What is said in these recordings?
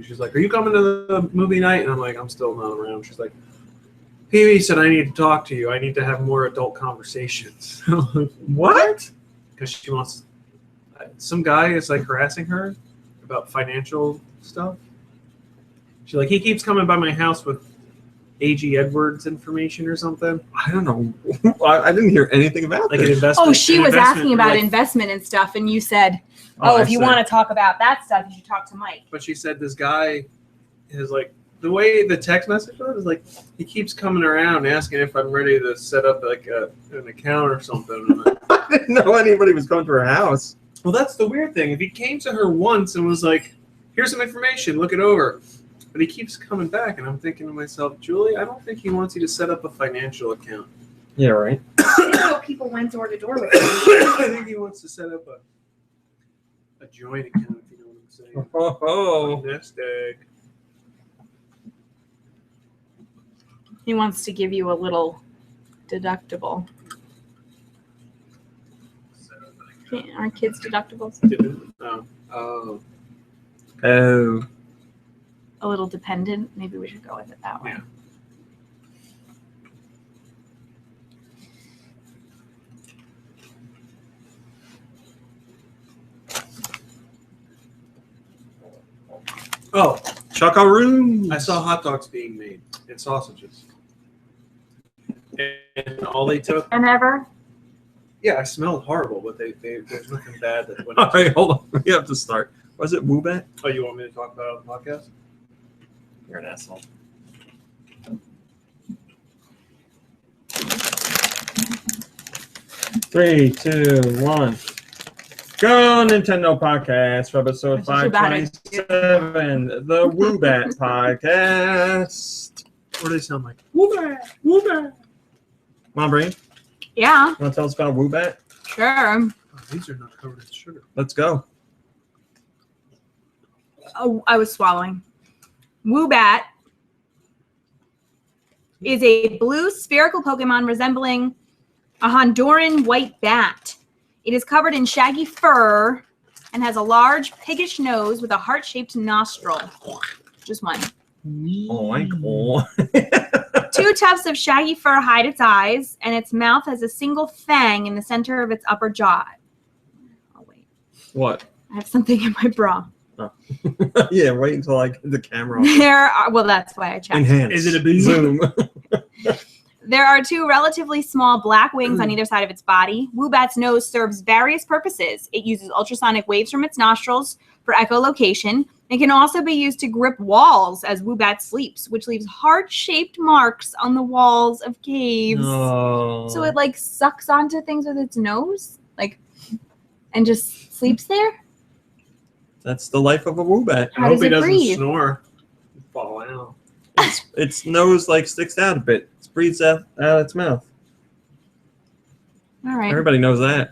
She's like, "Are you coming to the movie night?" And I'm like, "I'm still not around." She's like, "Phoebe said I need to talk to you. I need to have more adult conversations." What? Because she wants. Some guy is like harassing her about financial stuff. She's like, he keeps coming by my house with A.G. Edwards information or something. I don't know. I didn't hear anything about Like this. an investment. Oh, she was asking about like, investment and stuff, and you said, if you want to talk about that stuff, you should talk to Mike. But she said this guy is like, the way the text message was is like, he keeps coming around asking if I'm ready to set up like an account or something. I didn't know anybody was coming to her house. Well, that's the weird thing. If he came to her once and was like, here's some information, look it over. But he keeps coming back, and I'm thinking to myself, Julie, I don't think he wants you to set up a financial account. Yeah, right. So people went door to door with him. I think he wants to set up a joint account, if you know what I'm saying. Oh. Nest egg. He wants to give you a little deductible. Aren't kids deductibles? Oh. A little dependent. Maybe we should go with it that way. Yeah. Oh, Chocaroons. I saw hot dogs being made and sausages. And all they took. And ever? Yeah, I smelled horrible, but there's nothing bad that went. All right, hold on. We have to start. Was it Woobat? Oh, you want me to talk about it on the podcast? You're an asshole. Three, two, one. Go Nintendo Podcast for episode 527, the Woobat Podcast. What do they sound like? Woobat, Woobat. Come on, Brain. Yeah, You want to tell us about Woobat? sure. Oh, these are not covered in sugar. Let's go. Oh, I was swallowing. Woobat is a blue spherical Pokemon resembling a Honduran white bat. It is covered in shaggy fur and has a large piggish nose with a heart-shaped nostril. Just one. Oh. Two tufts of shaggy fur hide its eyes, and its mouth has a single fang in the center of its upper jaw. Oh, wait. What? I have something in my bra. Oh. Yeah, wait until I get the camera off. Well, that's why I checked. Enhance. Is it a bee? Zoom. There are two relatively small black wings on either side of its body. Woobat's nose serves various purposes. It uses ultrasonic waves from its nostrils for echolocation. It can also be used to grip walls as Woobat sleeps, which leaves heart-shaped marks on the walls of caves. Oh. So it like sucks onto things with its nose, and just sleeps there. That's the life of a Woobat. How I hope does he it doesn't breathe? snore. Fall out. Its nose sticks out a bit. It breathes out its mouth. All right. Everybody knows that.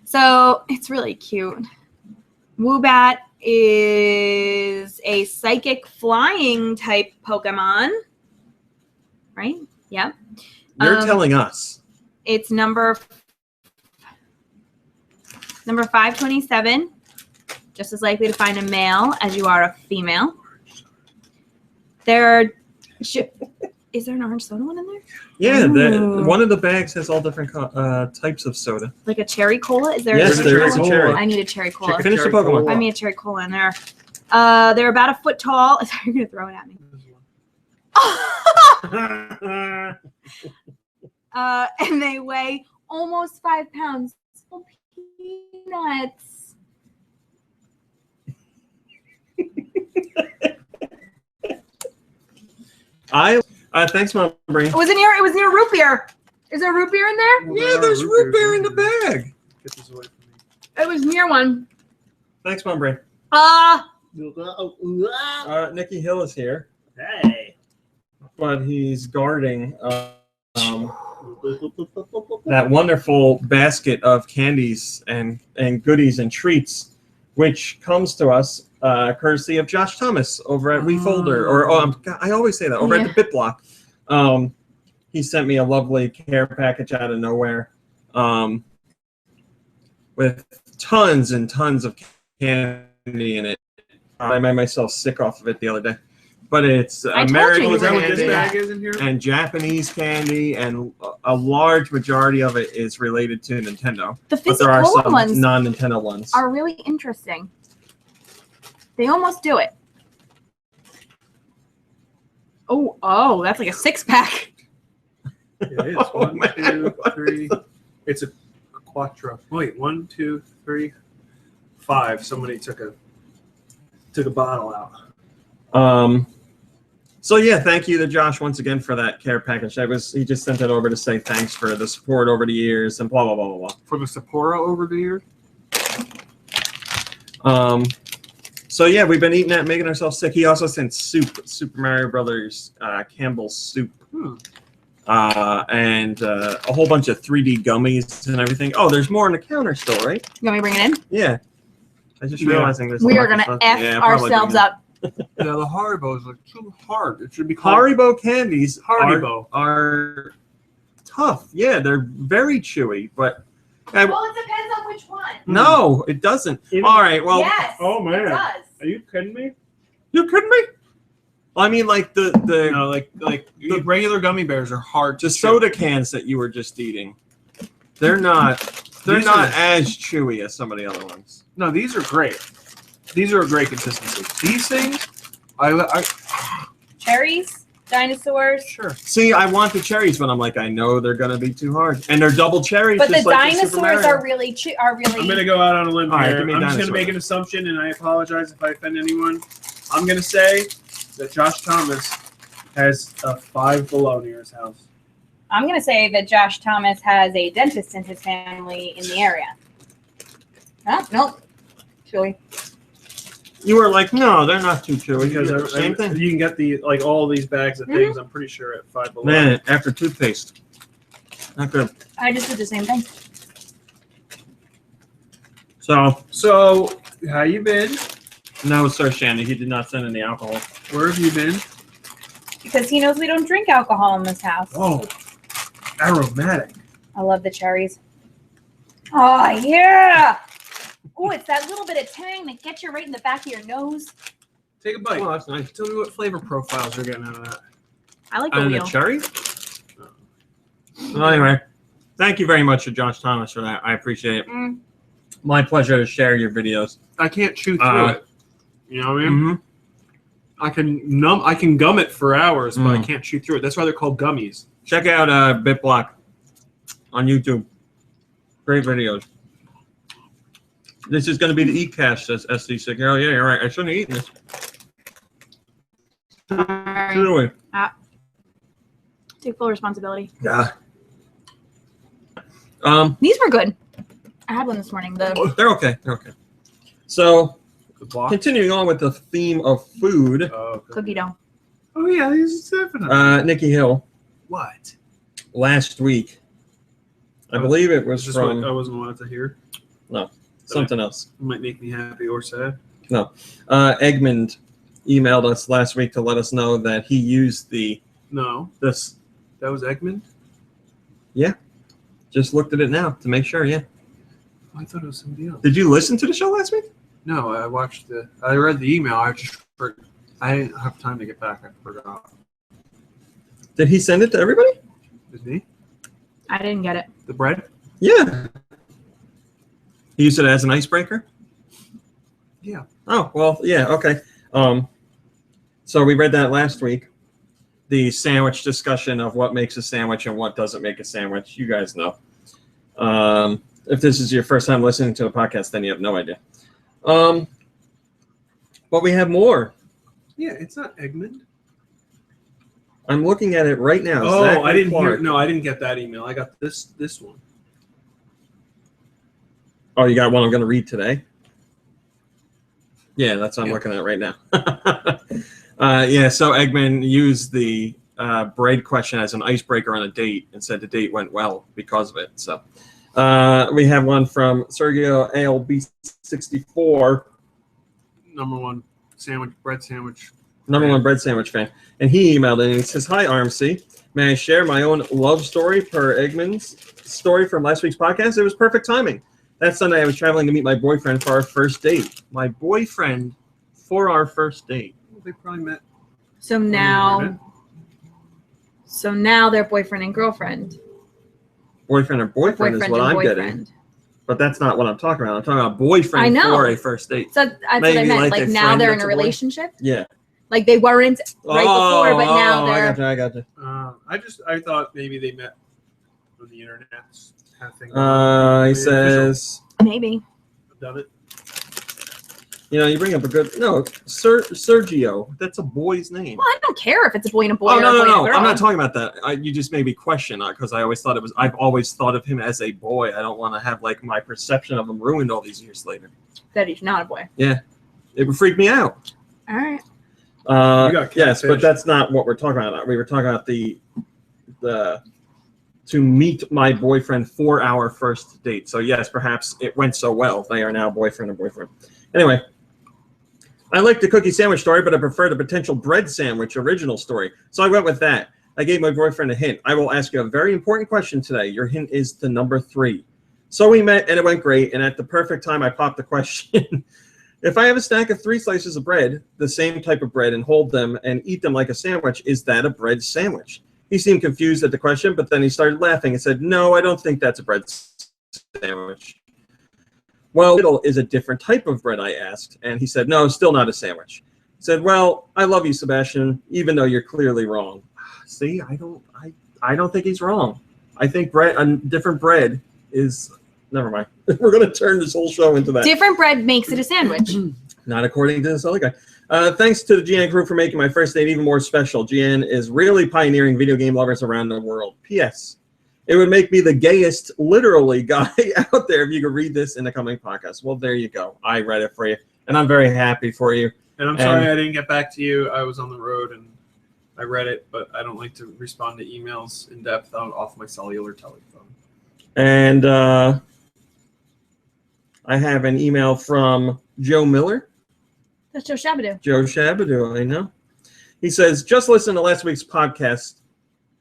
So it's really cute. Woobat is a psychic flying type Pokemon. Right? Yep. You're telling us. It's number 527. Just as likely to find a male as you are a female. Is there an orange soda one in there? Yeah, Ooh. one of the bags has all different types of soda. Like a cherry cola? Is there? Yes, there is a cherry. I need a cherry cola. Finish the Cherry Pokemon. cola. Find me a cherry cola in there. They're about a foot tall. You're gonna throw it at me. And they weigh almost 5 pounds. Oh, peanuts. Thanks, Mom Brain. It was near root beer. Is there root beer in there? Yeah, there's root beer in the bag. Get this away from me. It was near one. Thanks, Mom Brain. Nicky Hill is here, Hey. but he's guarding that wonderful basket of candies and goodies and treats, which comes to us courtesy of Josh Thomas over at WeFolder, I always say that, over at the BitBlock. He sent me a lovely care package out of nowhere with tons and tons of candy in it. I made myself sick off of it the other day. But it's I told you American you were Is that what gonna this do candy that. bag is in here? and Japanese candy, and a large majority of it is related to Nintendo. The But there are physical some ones non-Nintendo ones. are really interesting. They almost do it. Oh, that's like a 6-pack. It is. Oh, 1, man. 2, 3. It's a quattro. Wait, 1, 2, 3, 5. Somebody took a bottle out. So yeah, thank you to Josh once again for that care package. He just sent it over to say thanks for the support over the years and blah blah blah blah blah. For the Sapporo over the years? So yeah, we've been eating that, making ourselves sick. He also sent Super Mario Brothers Campbell's soup, and a whole bunch of 3D gummies and everything. Oh, there's more on the counter still, right? You want me to bring it in? Yeah. I just Yeah. realizing there's. We a are bunch gonna of stuff. F Yeah, probably ourselves bring it. up. Yeah, the Haribos are too hard. It should be called Haribo candies Haribo. are tough. Yeah, they're very chewy, but Well, it depends on which one. no, it doesn't. Even- All right, well, Yes. Oh, man. It does. Are you kidding me? you kidding me? I mean, like the No, like the regular gummy bears are hard. the to soda cans that you were just eating, they're not These not are- as chewy as some of the other ones. No, these are great. These are a great consistency. These things, I Cherries, dinosaurs. sure. See, I want the cherries, but I'm like, I know they're gonna be too hard, and they're double cherries. But the just like in Super dinosaurs Mario. are really I'm gonna go out on a limb All right, here. give me I'm just dinosaur. gonna make an assumption, and I apologize if I offend anyone. I'm gonna say that Josh Thomas has a 5 Below near his house. I'm going to say that Josh Thomas has a dentist in his family in the area. Oh, nope. Chewy. You were like, no, they're not too chewy. Because Same thing. you can get the all these bags of Mm-hmm. things. I'm pretty sure at 5 Below. Man, after toothpaste, not good. I just did the same thing. So how you been? no, Sir Shandy, he did not send any alcohol. Where have you been? Because he knows we don't drink alcohol in this house. Oh, aromatic. I love the cherries. Oh, yeah. Oh, it's that little bit of tang that gets you right in the back of your nose. Take a bite. Oh, that's nice. Tell me what flavor profiles you're getting out of that. I like the And the wheel. cherry? Well, anyway, thank you very much to Josh Thomas for that. I appreciate it. Mm. My pleasure to share your videos. I can't chew through it. You know what I mean? I can gum it for hours, but I can't chew through it. That's why they're called gummies. Check out BitBlock on YouTube. Great videos. This is going to be the e-cast, says SD6. Oh, yeah, you're right. I shouldn't have eaten this. Sorry. Truly. Take full responsibility. Yeah. These were good. I had one this morning. They're okay. They're okay. So, The block. continuing on with the theme of food, Oh, Cookie dough. oh yeah, these are definitely. Nikki Hill, What? last week, I believe it was Is this what from I wasn't allowed to hear? something else. It might make me happy or sad. Egmond emailed us last week to let us know that he used No, this. that was Eggman. Just looked at it now to make sure. Yeah. Oh, I thought it was somebody else. Did you listen to the show last week? No, I read the email. I didn't have time to get back. I forgot. Did he send it to everybody? Is me? I didn't get it. The bread? Yeah. He used it as an icebreaker? Yeah. Oh, well, yeah, okay. So we read that last week. The sandwich discussion of what makes a sandwich and what doesn't make a sandwich. You guys know. If this is your first time listening to a podcast, then you have no idea. But we have more. Yeah, it's not Eggman. I'm looking at it right now. Oh, Zachary I didn't hear. Clark. No, I didn't get that email. I got this one. Oh, you got one I'm going to read today? Yeah, that's what I'm Yeah. looking at right now. Yeah, so Eggman used the bread question as an icebreaker on a date and said the date went well because of it. So we have one from Sergio ALB64, Number one bread sandwich. number one bread sandwich fan. And he emailed in and he says, "Hi, RMC. May I share my own love story per Eggman's story from last week's podcast? It was perfect timing. That Sunday, I was traveling to meet my boyfriend for our first date. My boyfriend for our first date. Well, they probably met. So now they're boyfriend and girlfriend. Boyfriend or boyfriend is what and I'm boyfriend. getting. But that's not what I'm talking about. I'm talking about boyfriend I know. for a first date. So that's what Maybe I meant. like Like a now friend they're in that's a a boy? relationship. Yeah. Like they weren't right before, but now they're. I got you. I thought maybe they met on the internet kind of thing. He says, Maybe. I've done it. you bring up a good Sergio. That's a boy's name. Well, I don't care if it's a boy and a boy Oh or no, a boy no, and a no! girl. I'm not talking about that. You just made me question because I always thought it was. I've always thought of him as a boy. I don't want to have like my perception of him ruined all these years later. That he's not a boy. It would freak me out. All right. Yes, but that's not what we're talking about. We were talking about the to meet my boyfriend for our first date. So yes, perhaps it went so well. They are now boyfriend and boyfriend. Anyway, I like the cookie sandwich story, but I prefer the potential bread sandwich original story. So I went with that. I gave my boyfriend a hint. I will ask you a very important question today. Your hint is the number 3. So we met and it went great. And at the perfect time, I popped the question. If I have a stack of 3 slices of bread, the same type of bread, and hold them and eat them like a sandwich, is that a bread sandwich? He seemed confused at the question, but then he started laughing and said, no, I don't think that's a bread sandwich. Well, middle is a different type of bread, I asked, and he said, no, still not a sandwich. He said, well, I love you, Sebastian, even though you're clearly wrong. See, I don't think he's wrong. I think a different bread is... Never mind. We're going to turn this whole show into that. Different bread makes it a sandwich. Not according to this other guy. Thanks to the GN crew for making my first date even more special. GN is really pioneering video game lovers around the world. P.S. It would make me the gayest, literally, guy out there if you could read this in the coming podcast. Well, there you go. I read it for you, and I'm very happy for you. And I'm sorry I didn't get back to you. I was on the road, and I read it, but I don't like to respond to emails in depth off my cellular telephone. And I have an email from Joe Miller. That's Joe Shabadoo. Joe Shabadoo, I know. He says, just listen to last week's podcast.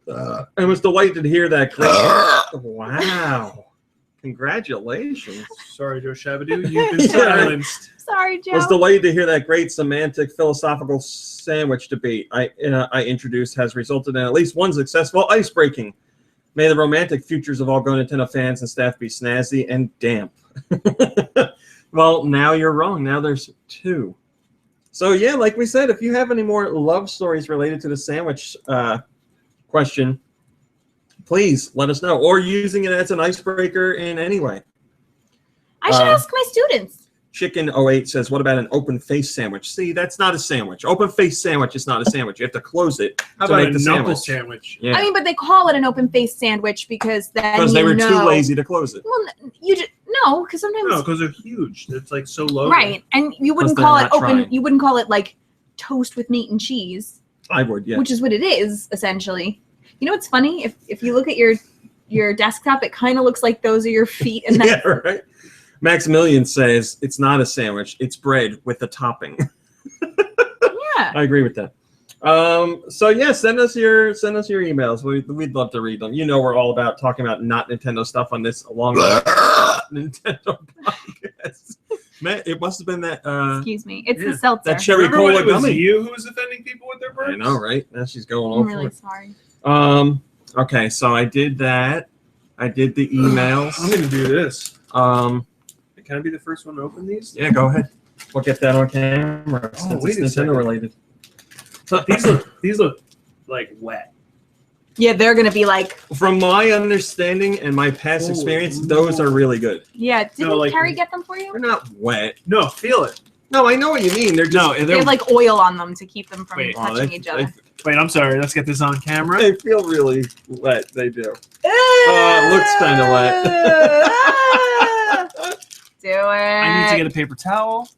I was delighted to hear that. Wow. Congratulations. Sorry, Joe Shabadoo. You've been silenced. Sorry, Joe. Was delighted to hear that great semantic philosophical sandwich debate I introduced has resulted in at least one successful ice breaking. May the romantic futures of all GoNintendo fans and staff be snazzy and damp. Well, now you're wrong. Now there's 2. So yeah, like we said, if you have any more love stories related to the sandwich question, please let us know. Or using it as an icebreaker in any way. I should ask my students. Chicken08 says, what about an open face sandwich? See, that's not a sandwich. Open face sandwich is not a sandwich. You have to close it How to about make the a knuckle sandwich. sandwich? Yeah. I mean, but they call it an open face sandwich because then Because they were too lazy to close it. Well, you just no, because sometimes No, because they're huge. It's like so low. right, and you wouldn't they're call it not open. trying. You wouldn't call it like toast with meat and cheese, I would, yeah. which is what it is essentially. You know what's funny? If you look at your desktop, it kind of looks like those are your feet, and Yeah, right. Maximilian says it's not a sandwich; it's bread with a topping. yeah. I agree with that. So yeah, send us your emails. We'd love to read them. You know, we're all about talking about not Nintendo stuff on this long Nintendo podcast. Man, it must have been that. Excuse me, it's yeah, the seltzer. that cherry Remember when cola it was gummy. you who was offending people with their burps? I know, right? Now she's going I'm over really it. sorry. Okay, so I did that. I did the emails. I'm gonna do this. Can I be the first one to open these? Yeah, go ahead. We'll get that on camera Oh, since wait it's a second. Nintendo related. These look like wet. Yeah, they're gonna be like. From my understanding and my past Oh, experience, those are really good. Yeah, didn't like- Carrie get them for you? They're not wet. No, feel it. No, I know what you mean. They're just They have like oil on them to keep them from Wait, touching each other. Wait, I'm sorry. Let's get this on camera. They feel really wet. They do. It looks kind of wet. Do it. I need to get a paper towel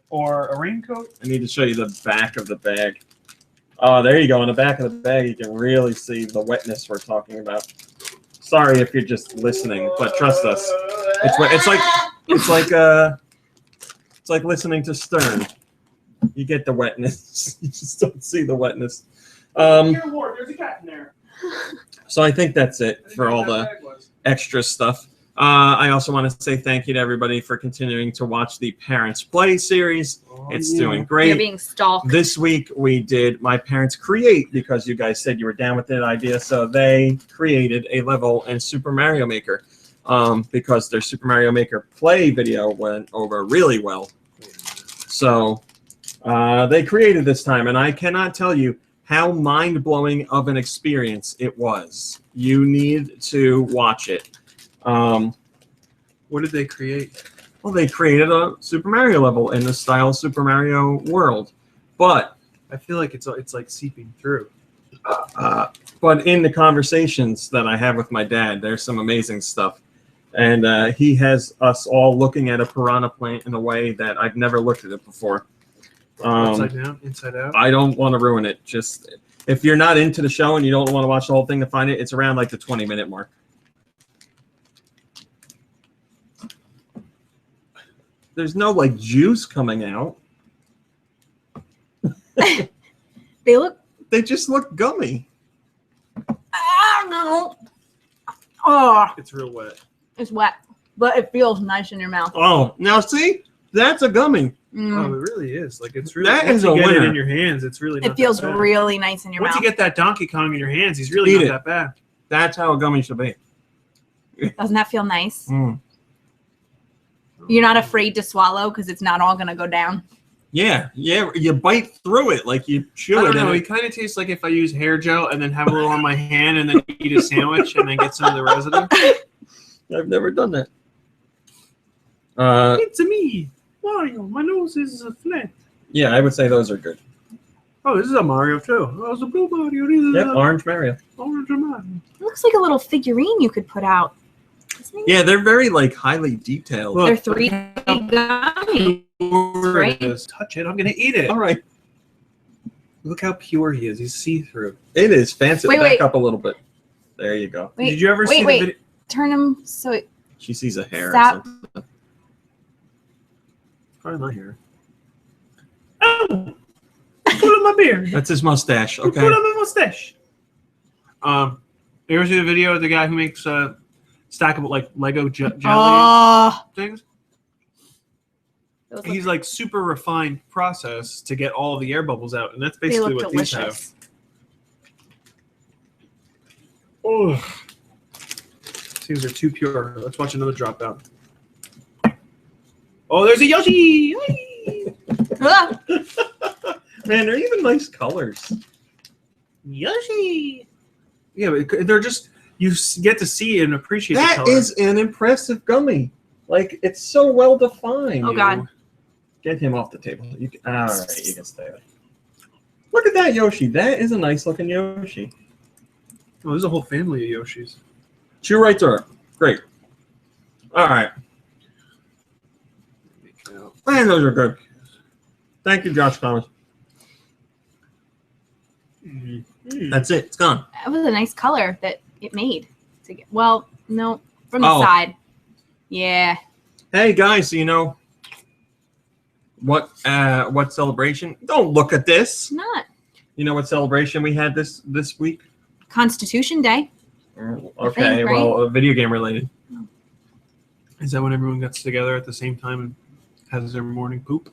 or a raincoat. I need to show you the back of the bag. Oh, there you go. On the back of the bag, you can really see the wetness we're talking about. Sorry if you're just listening, but trust us. It's like listening to Stern. You get the wetness. You just don't see the wetness. There's a cat in there. So I think that's it for all the extra stuff. I also want to say thank you to everybody for continuing to watch the Parents Play series. It's doing great. You're being stalked. This week we did My Parents Create because you guys said you were down with that idea. So they created a level in Super Mario Maker because their Super Mario Maker Play video went over really well. So they created this time, and I cannot tell you how mind-blowing of an experience it was. You need to watch it. What did they create? Well, they created a Super Mario level in the style Super Mario World, but I feel like it's like seeping through. but in the conversations that I have with my dad, there's some amazing stuff, and he has us all looking at a piranha plant in a way that I've never looked at it before. Upside down, inside out. I don't want to ruin it. Just if you're not into the show and you don't want to watch the whole thing to find it, it's around like the 20-minute mark. There's no like juice coming out. They just look gummy. I don't know. Oh, It's real wet. it's wet, but it feels nice in your mouth. Oh, now see, that's a gummy. Oh, it really is. Like it's really. That once is you a get it winner. in your hands, it's really. Not It feels that bad. really nice in your Once mouth. you get that Donkey Kong in your hands, he's really Eat not it. that bad. That's how a gummy should be. Doesn't that feel nice? Mm. You're not afraid to swallow because it's not all gonna go down. Yeah, you bite through it like you chew I it. don't know. and It kind of tastes like if I use hair gel and then have a little on my hand and then eat a sandwich and then get some of the residue. I've never done that. It's me, Mario. My nose is flat. Yeah, I would say those are good. Oh, this is a Mario too. Oh, it's a blue Mario. This is Yep, a orange Mario. orange Mario. It looks like a little figurine you could put out. Isn't it? Yeah, they're very like highly detailed. Look, They're 3D gummies. Pure Right? it is. Touch it. I'm gonna eat it. All right, Look how pure he is. He's see-through. it is fancy. Wait, Back wait. up a little bit. There you go. Wait, Did you ever see wait. the video? Turn them so it She sees a hair. Or Stop. something. Probably not here. Oh, pull on my beard. That's his mustache. Okay. Pull on my mustache. You ever see the video of the guy who makes stackable like Lego jelly Oh, things? those look- He's like super refined process to get all the air bubbles out, and that's they basically look what these have. delicious. Oh, these are too pure. Let's watch another drop out. Oh, there's a Yoshi! Whee! Ah, Man, they're even nice colors. Yoshi! Yeah, but they're just you get to see and appreciate the That color. is an impressive gummy. Like it's so well defined. Oh, God. Get him off the table. You can, all right, you can stay there. Look at that Yoshi. That is a nice looking Yoshi. Oh, there's a whole family of Yoshis. Chew right through it. Great. All right. Man, those are good. Thank you, Josh Thomas. That's it. It's gone. that was a nice color that it made. Well, no, from the Oh. side. Yeah. Hey guys, you know what celebration? Don't look at this. Not You know what celebration we had this week? Constitution Day. Okay, right? well, video game related. Is that when everyone gets together at the same time and has their morning poop?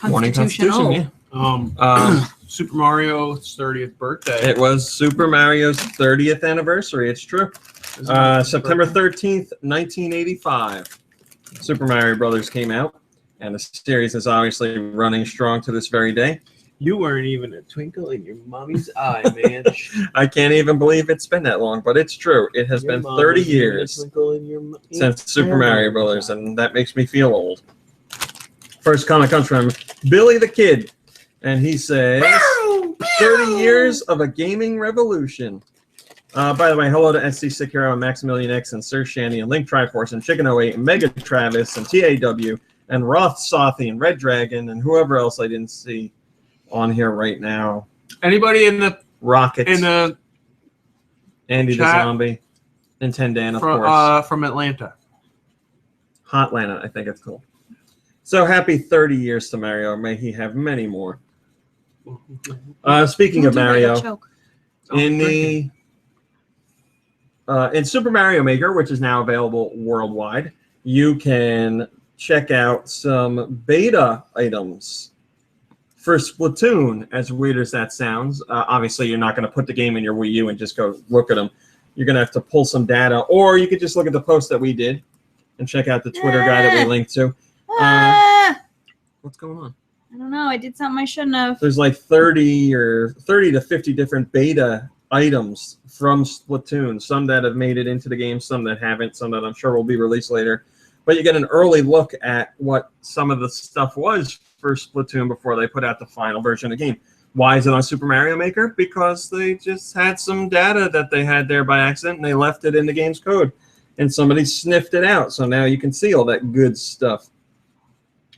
Morning Constitutional. Constitution, yeah. Super Mario's 30th birthday. It was Super Mario's 30th anniversary. It's true. This is my September birthday. 13th, 1985. Super Mario Brothers came out, and the series is obviously running strong to this very day. You weren't even a twinkle in your mommy's eye, man. I can't even believe it's been that long, but it's true. It has Your been mom 30 wasn't even a years twinkle in your since Super Mario Brothers, and that makes me feel old. First comment comes from Billy the Kid, and he says, 30 years of a gaming revolution. By the way, hello to SC Sekiro and Maximilian X and Sir Shandy and Link Triforce and Chicken 08 and Mega Travis and TAW and Roth Sothy and Red Dragon and whoever else I didn't see on here right now. Anybody in the Rocket, Andy the chat Zombie, Nintendo, of course. from Atlanta? Hotlanta, I think it's called. So happy 30 years to Mario. May he have many more. Speaking of Don't do that, you'll Mario, choke. in the in Super Mario Maker, which is now available worldwide, you can check out some beta items for Splatoon, as weird as that sounds. Obviously, you're not going to put the game in your Wii U and just go look at them. You're going to have to pull some data, or you could just look at the post that we did and check out the Twitter guy that we linked to. What's going on? I don't know. I did something I shouldn't have. There's like 30 to 50 different beta items from Splatoon. Some that have made it into the game, some that haven't, some that I'm sure will be released later. But you get an early look at what some of the stuff was for Splatoon before they put out the final version of the game. Why is it on Super Mario Maker? Because they just had some data that they had there by accident, and they left it in the game's code. And somebody sniffed it out, so now you can see all that good stuff.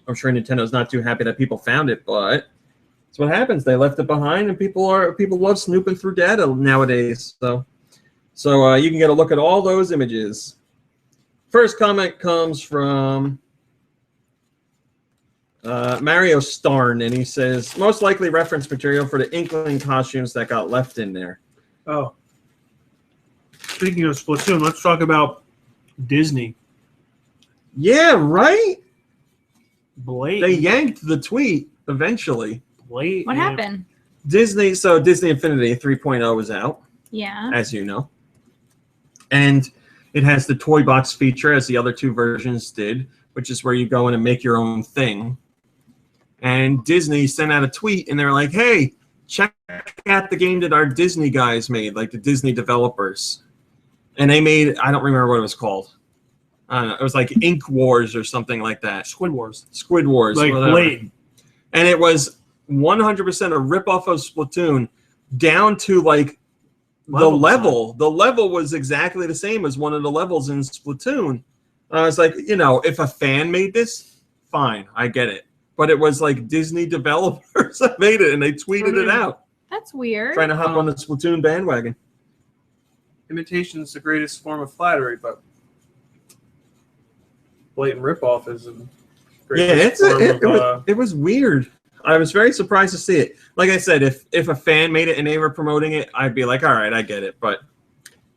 I'm sure Nintendo's not too happy that people found it, but that's what happens. They left it behind, and people love snooping through data nowadays. So you can get a look at all those images. First comment comes from Mario Starn, and he says, most likely reference material for the Inkling costumes that got left in there. Oh. Speaking of Splatoon, let's talk about Disney. Yeah, right? Blatant. They yanked the tweet eventually. Blatant. What happened? Disney Infinity 3.0 is out, Yeah. as you know. And it has the toy box feature, as the other two versions did, which is where you go in and make your own thing. And Disney sent out a tweet, and they're like, hey, check out the game that our Disney guys made, like the Disney developers. And they made, I don't remember what it was called. I don't know, it was like Ink Wars or something like that. Squid Wars. Squid Wars. Like whatever. blatant. And it was 100% a ripoff of Splatoon, down to like the level. The level was exactly the same as one of the levels in Splatoon. I was like, if a fan made this, fine, I get it. But it was like Disney developers that made it, and they tweeted it out. That's weird. Trying to hop on the Splatoon bandwagon. Imitation is the greatest form of flattery, but blatant ripoff is the greatest it was weird. I was very surprised to see it. Like I said, if a fan made it and they were promoting it, I'd be like, all right, I get it. But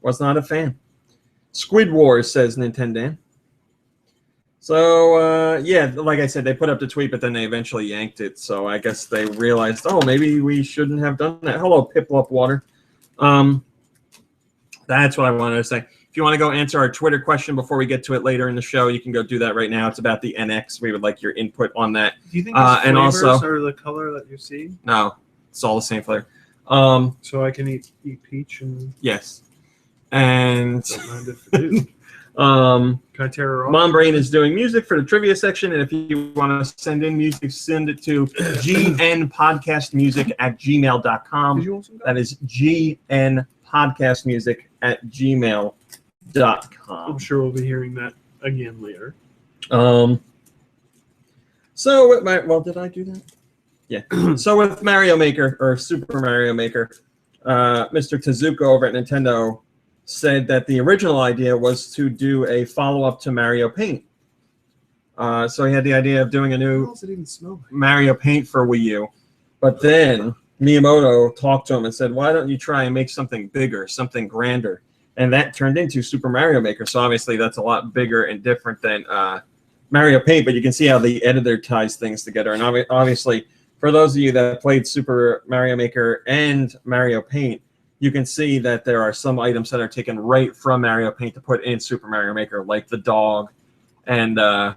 was not a fan. Squid Wars, says Nintendo. So, like I said, they put up the tweet, but then they eventually yanked it. So I guess they realized, maybe we shouldn't have done that. Hello, Piplup Water. That's what I wanted to say. If you want to go answer our Twitter question before we get to it later in the show, you can go do that right now. It's about the NX. We would like your input on that. Do you think the and flavors also, are the color that you see? No, it's all the same flavor. So I can eat peach and... Yes. And... Don't mind if it is. Can I tear her off? Mom Brain is doing music for the trivia section, and if you want to send in music, send it to gnpodcastmusic@gmail.com. That is gnpodcastmusic@gmail.com. I'm sure we'll be hearing that again later. So with did I do that? Yeah. So with Mario Maker, or Super Mario Maker, Mr. Tezuka over at Nintendo said that the original idea was to do a follow-up to Mario Paint. So he had the idea of doing a new How does it even smell like? Mario Paint for Wii U. But then Miyamoto talked to him and said, why don't you try and make something bigger, something grander? And that turned into Super Mario Maker. So obviously that's a lot bigger and different than Mario Paint, but you can see how the editor ties things together. And obviously, for those of you that played Super Mario Maker and Mario Paint, you can see that there are some items that are taken right from Mario Paint to put in Super Mario Maker, like the dog and the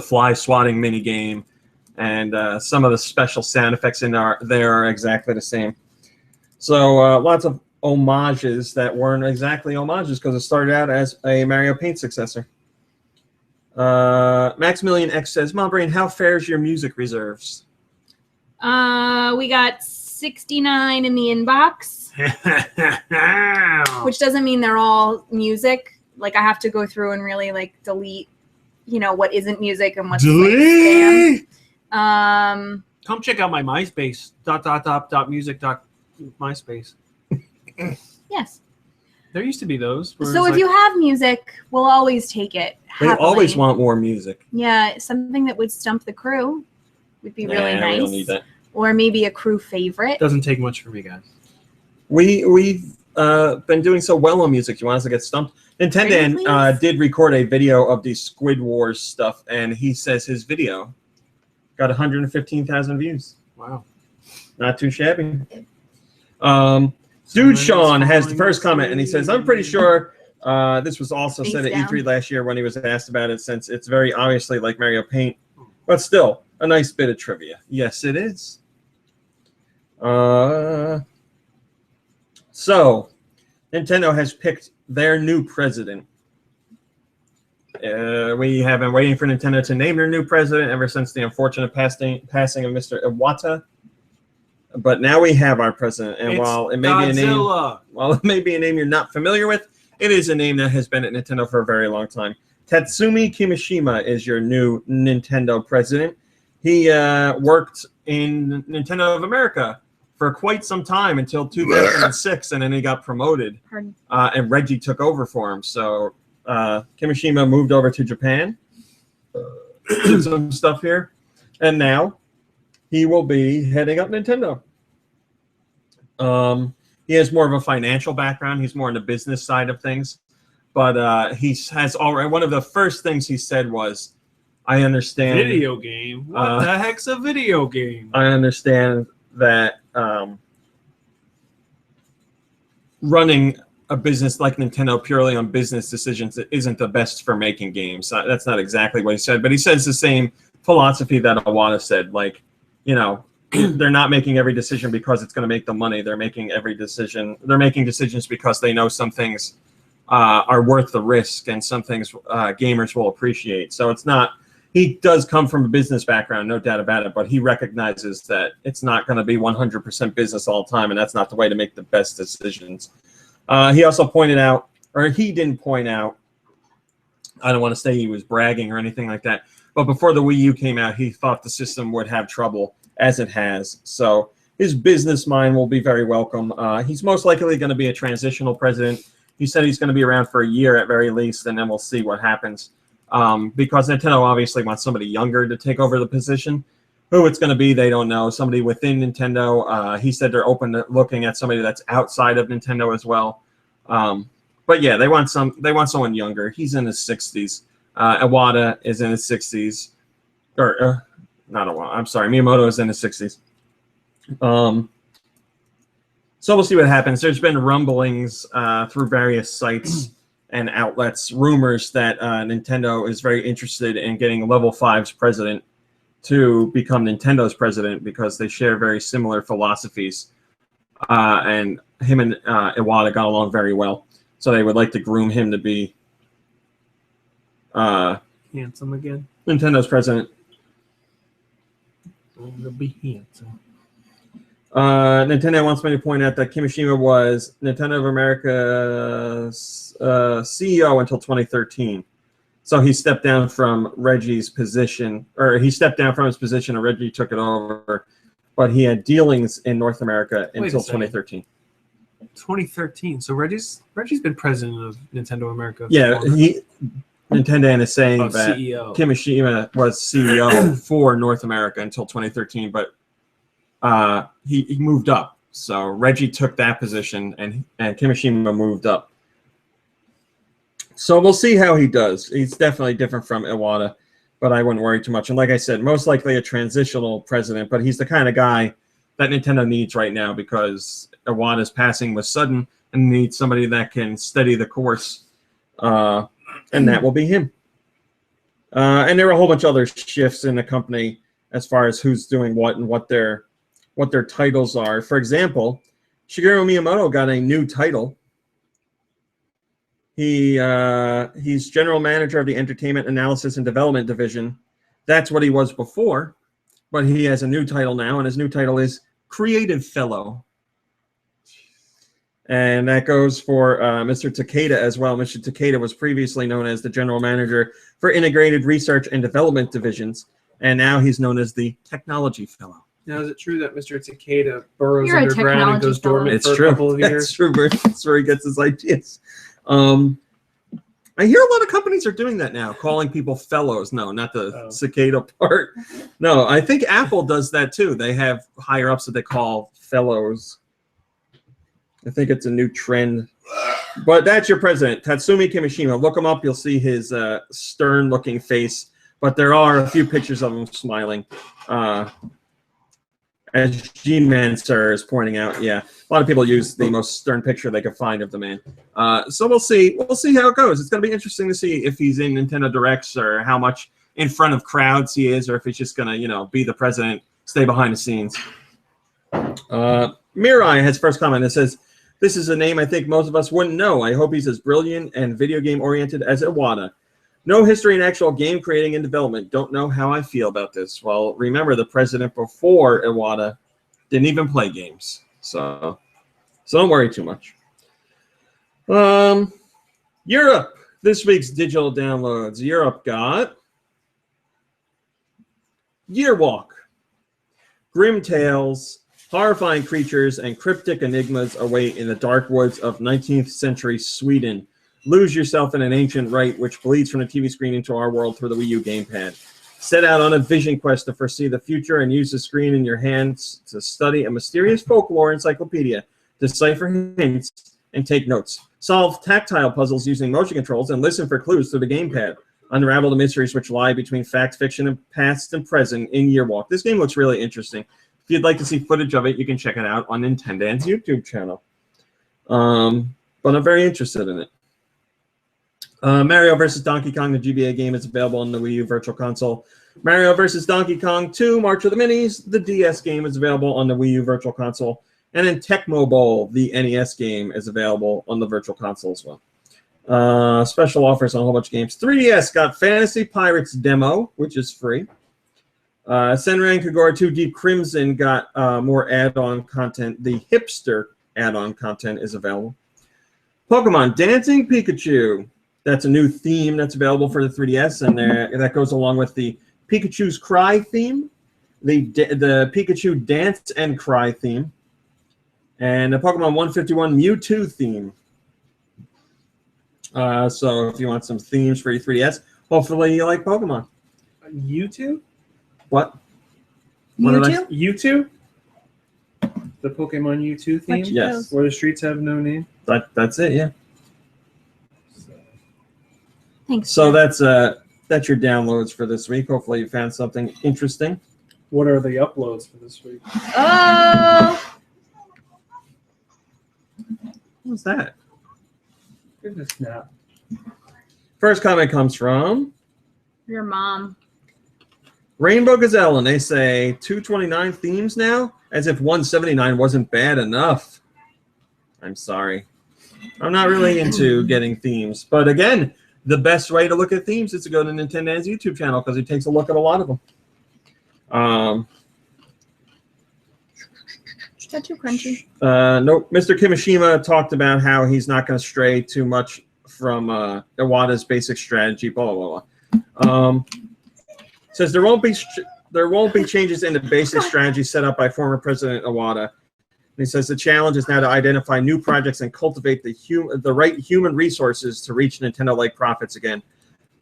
fly swatting minigame, and some of the special sound effects in there are exactly the same. So lots of homages that weren't exactly homages because it started out as a Mario Paint successor. Maximilian X says, Mom Brain, how fares your music reserves? We got 69 in the inbox, which doesn't mean they're all music. Like I have to go through and really like delete, what isn't music and what's like spam. Come check out my MySpace. .music.myspace. Yes. There used to be those. So if you have music, we'll always take it. They Happily. always want more music. Yeah, something that would stump the crew would be really nice. We don't need that. Or maybe a crew favorite. Doesn't take much for me, guys. We've been doing so well on music. You want us to get stumped? Nintendo Please. did record a video of the Squid Wars stuff, and he says his video got 115,000 views. Wow. Not too shabby. Dude Sean has the first comment, and he says, I'm pretty sure this was also said at E3 last year when he was asked about it, since it's very obviously like Mario Paint, but still a nice bit of trivia. Yes, it is. So Nintendo has picked their new president. We have been waiting for Nintendo to name their new president ever since the unfortunate passing of Mr. Iwata. But now we have our president, and while it may be a name you're not familiar with, it is a name that has been at Nintendo for a very long time. Tatsumi Kimishima is your new Nintendo president. He worked in Nintendo of America for quite some time until 2006, and then he got promoted, and Reggie took over for him. So Kimishima moved over to Japan, did some stuff here, and now he will be heading up Nintendo. He has more of a financial background. He's more on the business side of things, but he has already. One of the first things he said was, "I understand video game. What the heck's a video game? I understand that running a business like Nintendo purely on business decisions isn't the best for making games." That's not exactly what he said, but he says the same philosophy that Iwata said. Like, you know, they're not making every decision because it's going to make them money. They're making every decision. They're making decisions because they know some things are worth the risk, and some things gamers will appreciate. So it's not. He does come from a business background, no doubt about it, but he recognizes that it's not going to be 100% business all the time, and that's not the way to make the best decisions. He also pointed out, or he didn't point out, I don't want to say he was bragging or anything like that, but before the Wii U came out, he thought the system would have trouble, as it has. So his business mind will be very welcome. He's most likely going to be a transitional president. He said he's going to be around for a year at very least, and then we'll see what happens. Because Nintendo obviously wants somebody younger to take over the position. Who it's going to be, they don't know. Somebody within Nintendo. He said they're open to looking at somebody that's outside of Nintendo as well. But yeah, they want someone younger. He's in his 60s. Iwata is in his 60s. Or not Iwata. I'm sorry, Miyamoto is in his 60s. So we'll see what happens. There's been rumblings through various sites and outlets, rumors that Nintendo is very interested in getting Level 5's president to become Nintendo's president because they share very similar philosophies. And him and Iwata got along very well. So they would like to groom him to be handsome again. Nintendo's president. To be handsome. Nintendo wants me to point out that Kimishima was Nintendo of America's CEO until 2013. So he stepped down from Reggie's position, or he stepped down from his position and Reggie took it over, but he had dealings in North America until 2013. 2013. So Reggie's been president of Nintendo America. Yeah, Nintendo is saying that CEO. Kimishima was CEO for North America until 2013, but he moved up. So Reggie took that position, and Kimishima moved up. So we'll see how he does. He's definitely different from Iwata, but I wouldn't worry too much. And like I said, most likely a transitional president, but he's the kind of guy that Nintendo needs right now because Iwata's passing was sudden and needs somebody that can steady the course, and that will be him. And there are a whole bunch of other shifts in the company as far as who's doing what and what their titles are. For example, Shigeru Miyamoto got a new title. He's general manager of the Entertainment Analysis and Development Division. That's what he was before, but he has a new title now, and his new title is Creative Fellow. And that goes for Mr. Takeda as well. Mr. Takeda was previously known as the general manager for Integrated Research and Development Divisions, and now he's known as the Technology Fellow. Now, is it true that Mr. Takeda burrows underground and goes dormant for a couple of years? It's true. That's where he gets his ideas. I hear a lot of companies are doing that now, calling people fellows. No, not the cicada part. No, I think Apple does that too. They have higher ups that they call fellows. I think it's a new trend. But that's your president, Tatsumi Kimishima. Look him up. You'll see his stern-looking face. But there are a few pictures of him smiling. As G-Man Sir is pointing out, yeah. A lot of people use the most stern picture they could find of the man. So we'll see. We'll see how it goes. It's going to be interesting to see if he's in Nintendo Directs or how much in front of crowds he is, or if he's just going to, be the president, stay behind the scenes. Mirai has first comment. It says, "This is a name I think most of us wouldn't know. I hope he's as brilliant and video game oriented as Iwata. No history in actual game creating and development. Don't know how I feel about this." Well, remember the president before Iwata didn't even play games, so don't worry too much. Europe. This week's digital downloads. Europe got Yearwalk, Grim Tales. Horrifying creatures and cryptic enigmas await in the dark woods of 19th century Sweden. Lose yourself in an ancient rite which bleeds from the TV screen into our world through the Wii U gamepad. Set out on a vision quest to foresee the future and use the screen in your hands to study a mysterious folklore encyclopedia, decipher hints, and take notes. Solve tactile puzzles using motion controls and listen for clues through the gamepad. Unravel the mysteries which lie between fact, fiction, and past and present in Yearwalk. This game looks really interesting. If you'd like to see footage of it, you can check it out on Nintendo's YouTube channel. But I'm very interested in it. Mario vs. Donkey Kong, the GBA game, is available on the Wii U Virtual Console. Mario vs. Donkey Kong 2, March of the Minis, the DS game, is available on the Wii U Virtual Console. And then Tecmo Bowl, the NES game, is available on the Virtual Console as well. Special offers on a whole bunch of games. 3DS got Fantasy Pirates Demo, which is free. Senran Kagura 2 Deep Crimson got more add-on content. The Hipster add-on content is available. Pokemon Dancing Pikachu. That's a new theme that's available for the 3DS, and that goes along with the Pikachu's Cry theme, the Pikachu Dance and Cry theme, and the Pokemon 151 Mewtwo theme. So if you want some themes for your 3DS, hopefully you like Pokemon. YouTube? What? Mewtwo? YouTube? The Pokemon YouTube theme? Yes. Where the streets have no name? That's it, yeah. Thanks. So that's your downloads for this week. Hopefully you found something interesting. What are the uploads for this week? Oh! What's that? Goodness, now. First comment comes from Your mom. Rainbow Gazelle, and they say 229 themes now, as if 179 wasn't bad enough. I'm sorry. I'm not really into getting themes. But again, the best way to look at themes is to go to Nintendo's YouTube channel because it takes a look at a lot of them. Is that too crunchy? Nope. Mr. Kimishima talked about how he's not going to stray too much from Iwata's basic strategy, blah, blah, blah. Says there won't be changes in the basic strategy set up by former President Iwata. He says the challenge is now to identify new projects and cultivate the right human resources to reach Nintendo-like profits again.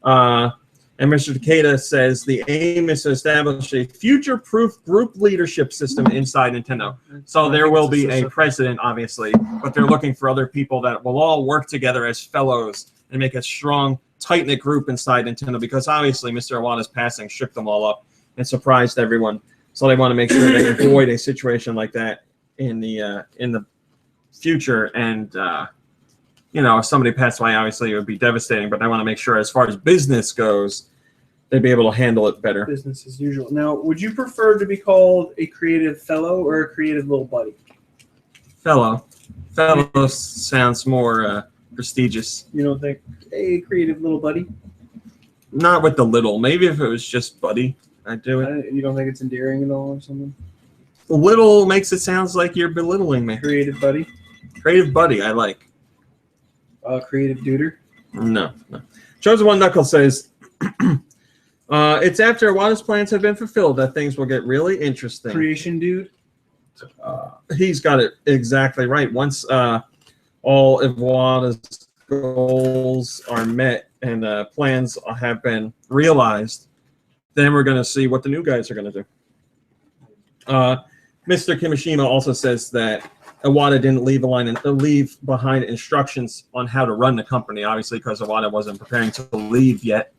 And Mr. Takeda says the aim is to establish a future-proof group leadership system inside Nintendo. So there will be a president, obviously, but they're looking for other people that will all work together as fellows and make a strong, tight-knit group inside Nintendo, because obviously Mr. Iwata's passing shook them all up and surprised everyone. So they want to make sure they avoid a situation like that in the future. And if somebody passed away, obviously it would be devastating, but I want to make sure as far as business goes, they'd be able to handle it better. Business as usual. Now, would you prefer to be called a creative fellow or a creative little buddy? Fellow. Fellow sounds more prestigious. You don't think, hey, creative little buddy? Not with the little. Maybe if it was just buddy, I'd do it. You don't think it's endearing at all or something? Little makes it sound like you're belittling me. Creative buddy? Creative buddy, I like. Creative duder? No. Chosen One Knuckle says, it's after Iwata's plans have been fulfilled that things will get really interesting. Creation dude? He's got it exactly right. Once all Iwata's goals are met and plans have been realized, then we're going to see what the new guys are going to do. Mr. Kimishima also says that Iwata didn't leave behind instructions on how to run the company, obviously, because Iwata wasn't preparing to leave yet.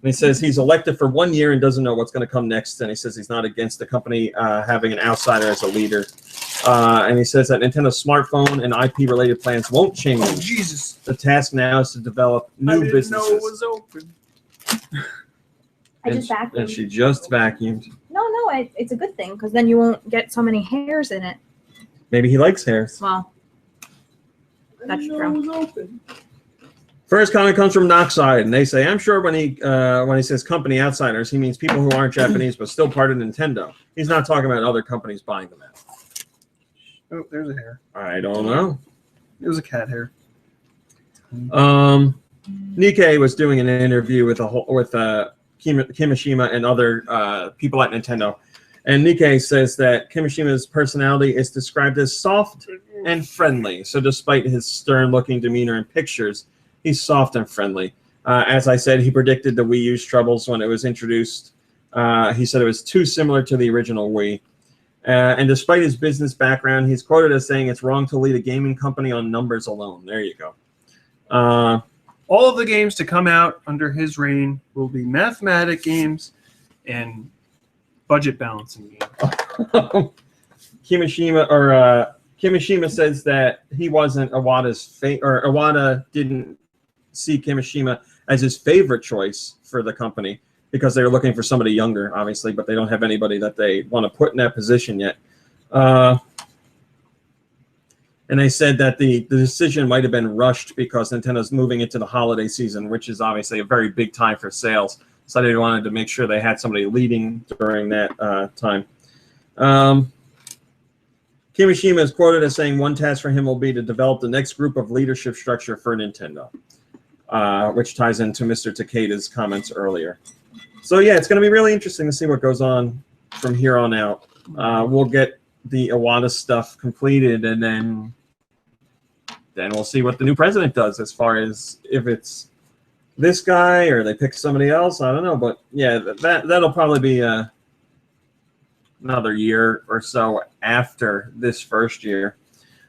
He says he's elected for 1 year and doesn't know what's going to come next. And he says he's not against the company having an outsider as a leader. And he says that Nintendo's smartphone and IP-related plans won't change. Oh, Jesus. The task now is to develop new businesses. Know it was open. I just vacuumed. And she just vacuumed. No, it's a good thing because then you won't get so many hairs in it. Maybe he likes hairs. Well, that's true. First comment comes from Knockside, and they say, I'm sure when he says company outsiders, he means people who aren't Japanese but still part of Nintendo. He's not talking about other companies buying them out. Oh, there's a hair. I don't know. It was a cat hair. Nikkei was doing an interview with Kimishima and other people at Nintendo. And Nikkei says that Kimishima's personality is described as soft and friendly. So despite his stern-looking demeanor in pictures, he's soft and friendly. As I said, he predicted the Wii U's troubles when it was introduced. He said it was too similar to the original Wii. And despite his business background, he's quoted as saying it's wrong to lead a gaming company on numbers alone. There you go. All of the games to come out under his reign will be mathematic games and budget balancing games. Kimishima says that he wasn't Iwata's Iwata didn't see Kimishima as his favorite choice for the company because they were looking for somebody younger, obviously, but they don't have anybody that they want to put in that position yet. And they said that the decision might have been rushed because Nintendo's moving into the holiday season, which is obviously a very big time for sales. So they wanted to make sure they had somebody leading during that time. Kimishima is quoted as saying one task for him will be to develop the next group of leadership structure for Nintendo, which ties into Mr. Takeda's comments earlier. So yeah, it's going to be really interesting to see what goes on from here on out. We'll get the Iwata stuff completed, and then we'll see what the new president does as far as if it's this guy or they pick somebody else. I don't know, but yeah, that'll probably be another year or so after this first year.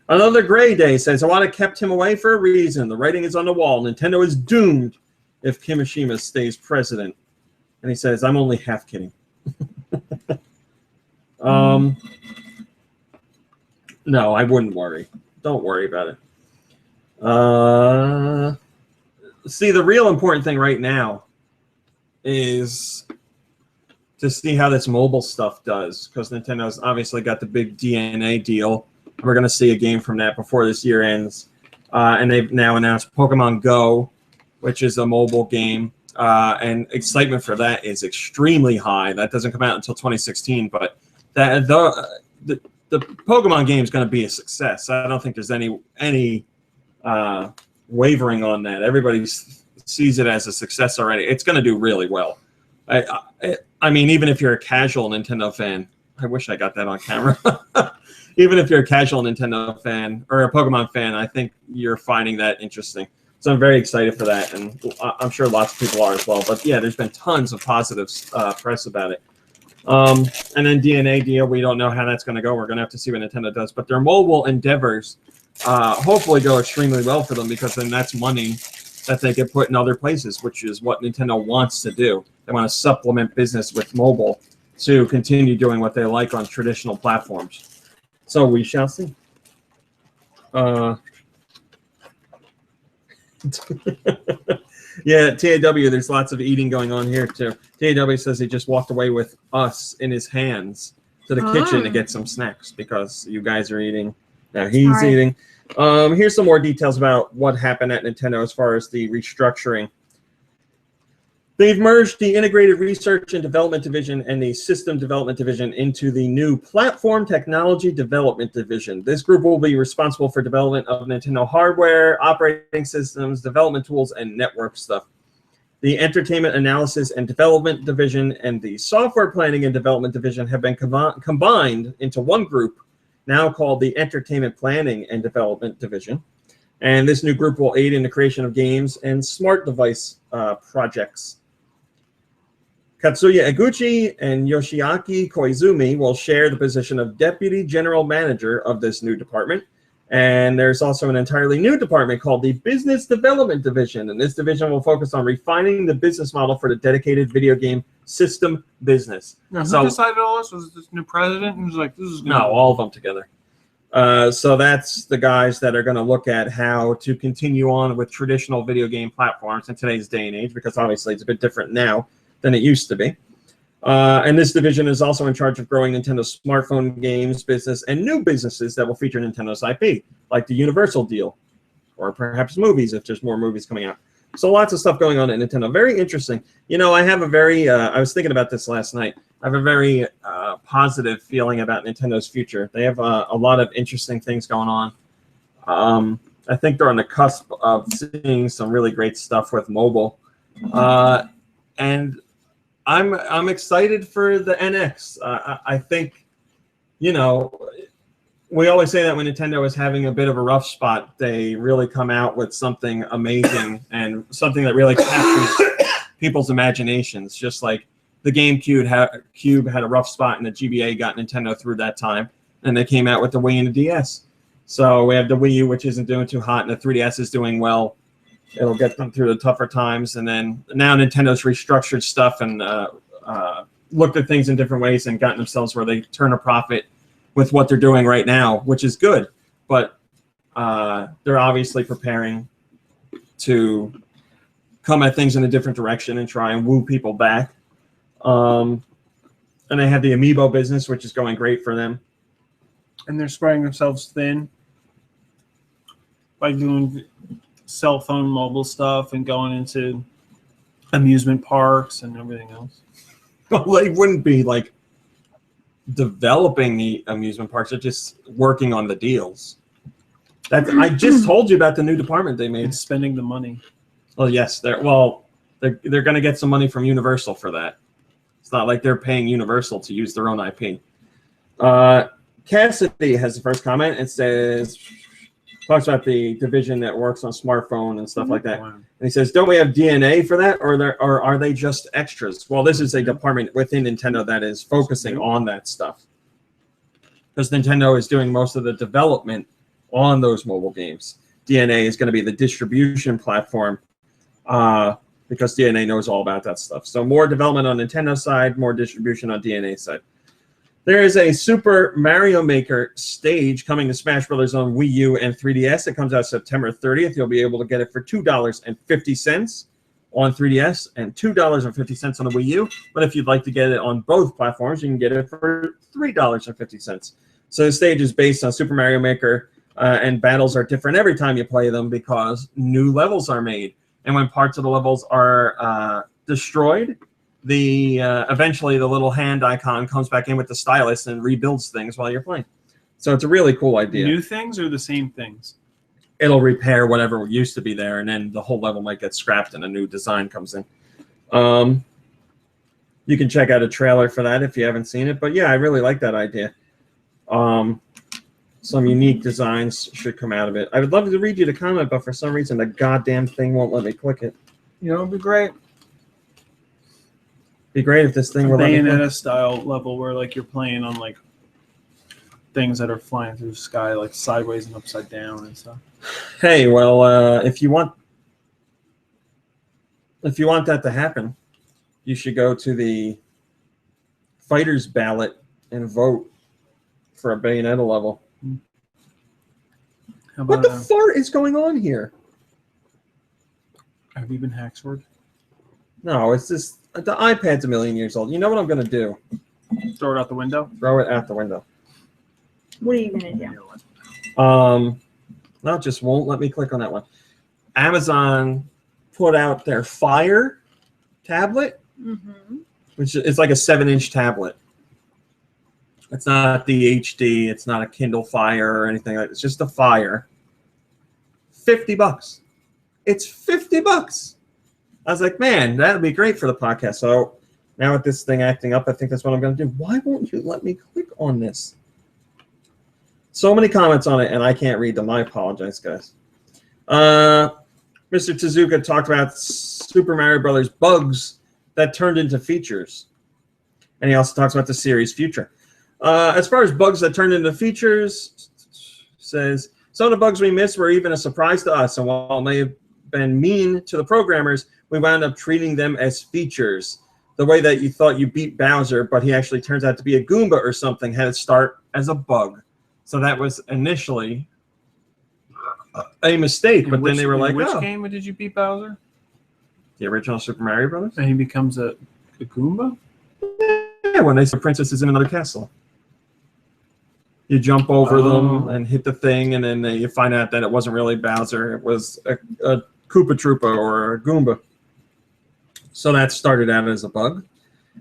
Another Gray Day says Iwata kept him away for a reason. The writing is on the wall. Nintendo is doomed if Kimishima stays president. And he says, I'm only half kidding. No, I wouldn't worry. Don't worry about it. See, the real important thing right now is to see how this mobile stuff does, because Nintendo's obviously got the big DNA deal. We're going to see a game from that before this year ends. And they've now announced Pokemon Go, which is a mobile game. And excitement for that is extremely high. That doesn't come out until 2016, but the Pokemon game is going to be a success. I don't think there's any wavering on that. Everybody sees it as a success already. It's going to do really well. I mean, even if you're a casual Nintendo fan, I wish I got that on camera. Even if you're a casual Nintendo fan or a Pokemon fan, I think you're finding that interesting. So I'm very excited for that, and I'm sure lots of people are as well. But yeah, there's been tons of positive press about it. And then DNA deal, we don't know how that's going to go. We're going to have to see what Nintendo does. But their mobile endeavors hopefully go extremely well for them, because then that's money that they can put in other places, which is what Nintendo wants to do. They want to supplement business with mobile to continue doing what they like on traditional platforms. So we shall see. Yeah, TAW, there's lots of eating going on here too. TAW says he just walked away with us in his hands to the kitchen to get some snacks because you guys are eating. Now he's eating. Here's some more details about what happened at Nintendo as far as the restructuring. They've merged the Integrated Research and Development Division and the System Development Division into the new Platform Technology Development Division. This group will be responsible for development of Nintendo hardware, operating systems, development tools, and network stuff. The Entertainment Analysis and Development Division and the Software Planning and Development Division have been combined into one group, now called the Entertainment Planning and Development Division. And this new group will aid in the creation of games and smart device projects. Katsuya Eguchi and Yoshiaki Koizumi will share the position of Deputy General Manager of this new department. And there's also an entirely new department called the Business Development Division. And this division will focus on refining the business model for the dedicated video game system business. Now, who decided all this? Was this new president? Who's like, this is no, all of them together. So that's the guys that are going to look at how to continue on with traditional video game platforms in today's day and age, because obviously it's a bit different now than it used to be. And this division is also in charge of growing Nintendo's smartphone games business and new businesses that will feature Nintendo's IP, like the Universal deal, or perhaps movies if there's more movies coming out. So lots of stuff going on at Nintendo. Very interesting. You know, I have a very, I was thinking about this last night. I have a very positive feeling about Nintendo's future. They have a lot of interesting things going on. I think they're on the cusp of seeing some really great stuff with mobile. And I'm excited for the NX. I think, you know, we always say that when Nintendo is having a bit of a rough spot, they really come out with something amazing and something that really captures people's imaginations. Just like the GameCube had a rough spot, and the GBA got Nintendo through that time, and they came out with the Wii and the DS. So we have the Wii U, which isn't doing too hot, and the 3DS is doing well. It'll get them through the tougher times, and then now Nintendo's restructured stuff and looked at things in different ways and gotten themselves where they turn a profit with what they're doing right now, which is good. But they're obviously preparing to come at things in a different direction and try and woo people back. And they have the Amiibo business, which is going great for them. And they're spreading themselves thin by doing cell phone mobile stuff and going into amusement parks and everything else. Well, they wouldn't be like developing the amusement parks; they're just working on the deals. I just told you about the new department they made. And spending the money. Well, yes, they're going to get some money from Universal for that. It's not like they're paying Universal to use their own IP. Cassidy has the first comment. It says, talks about the division that works on smartphone and stuff like that. And he says, don't we have DNA for that, or are they just extras? Well, this is a department within Nintendo that is focusing on that stuff, because Nintendo is doing most of the development on those mobile games. DNA is going to be the distribution platform, because DNA knows all about that stuff. So more development on Nintendo side, more distribution on DNA side. There is a Super Mario Maker stage coming to Smash Bros. On Wii U and 3DS. It comes out September 30th. You'll be able to get it for $2.50 on 3DS and $2.50 on the Wii U. But if you'd like to get it on both platforms, you can get it for $3.50. So the stage is based on Super Mario Maker, and battles are different every time you play them because new levels are made. And when parts of the levels are destroyed, eventually the little hand icon comes back in with the stylus and rebuilds things while you're playing. So it's a really cool idea. New things or the same things? It'll repair whatever used to be there, and then the whole level might get scrapped and a new design comes in. You can check out a trailer for that if you haven't seen it. But yeah, I really like that idea. Some unique designs should come out of it. I would love to read you the comment, but for some reason the goddamn thing won't let me click it. You know, it'd be great. Be great if this thing were like Bayonetta style level where like you're playing on like things that are flying through the sky, like sideways and upside down and stuff. Hey, well, if you want that to happen, you should go to the fighters ballot and vote for a Bayonetta level. What the fart is going on here? Have you been Hacksword? No, it's just the iPad's a million years old. You know what I'm going to do? Throw it out the window? Throw it out the window. What are you going to do? No, it just won't let me click on that one. Amazon put out their Fire tablet, which is like a 7-inch tablet. It's not the HD. It's not a Kindle Fire or anything like that. It's just a Fire. $50. It's $50. I was like, man, that would be great for the podcast. So now with this thing acting up, I think that's what I'm going to do. Why won't you let me click on this? So many comments on it, and I can't read them. I apologize, guys. Mr. Tezuka talked about Super Mario Brothers bugs that turned into features. And he also talks about the series' future. As far as bugs that turned into features, says, some of the bugs we missed were even a surprise to us, and while it may have been mean to the programmers, we wound up treating them as features. The way that you thought you beat Bowser, but he actually turns out to be a Goomba or something, had it start as a bug. So that was initially a mistake, but then they were like, which oh. game did you beat Bowser? The original Super Mario Brothers? And he becomes a Goomba? Yeah, when they say Princess is in another castle. You jump over them and hit the thing, and then you find out that it wasn't really Bowser. It was a Koopa Troopa or a Goomba. So that started out as a bug.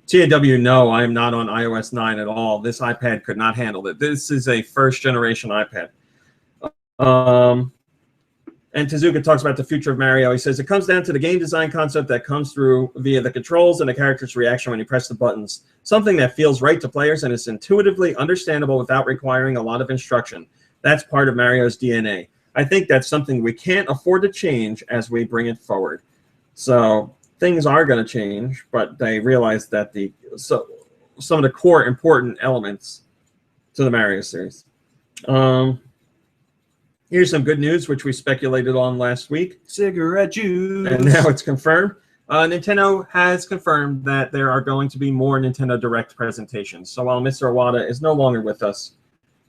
TAW, no, I am not on iOS 9 at all. This iPad could not handle it. This is a first-generation iPad. And Tezuka talks about the future of Mario. He says, it comes down to the game design concept that comes through via the controls and the character's reaction when you press the buttons. Something that feels right to players and is intuitively understandable without requiring a lot of instruction. That's part of Mario's DNA. I think that's something we can't afford to change as we bring it forward. So things are going to change, but they realize that some of the core important elements to the Mario series. Here's some good news, which we speculated on last week. Cigarette juice. And now it's confirmed. Nintendo has confirmed that there are going to be more Nintendo Direct presentations. So while Mr. Iwata is no longer with us,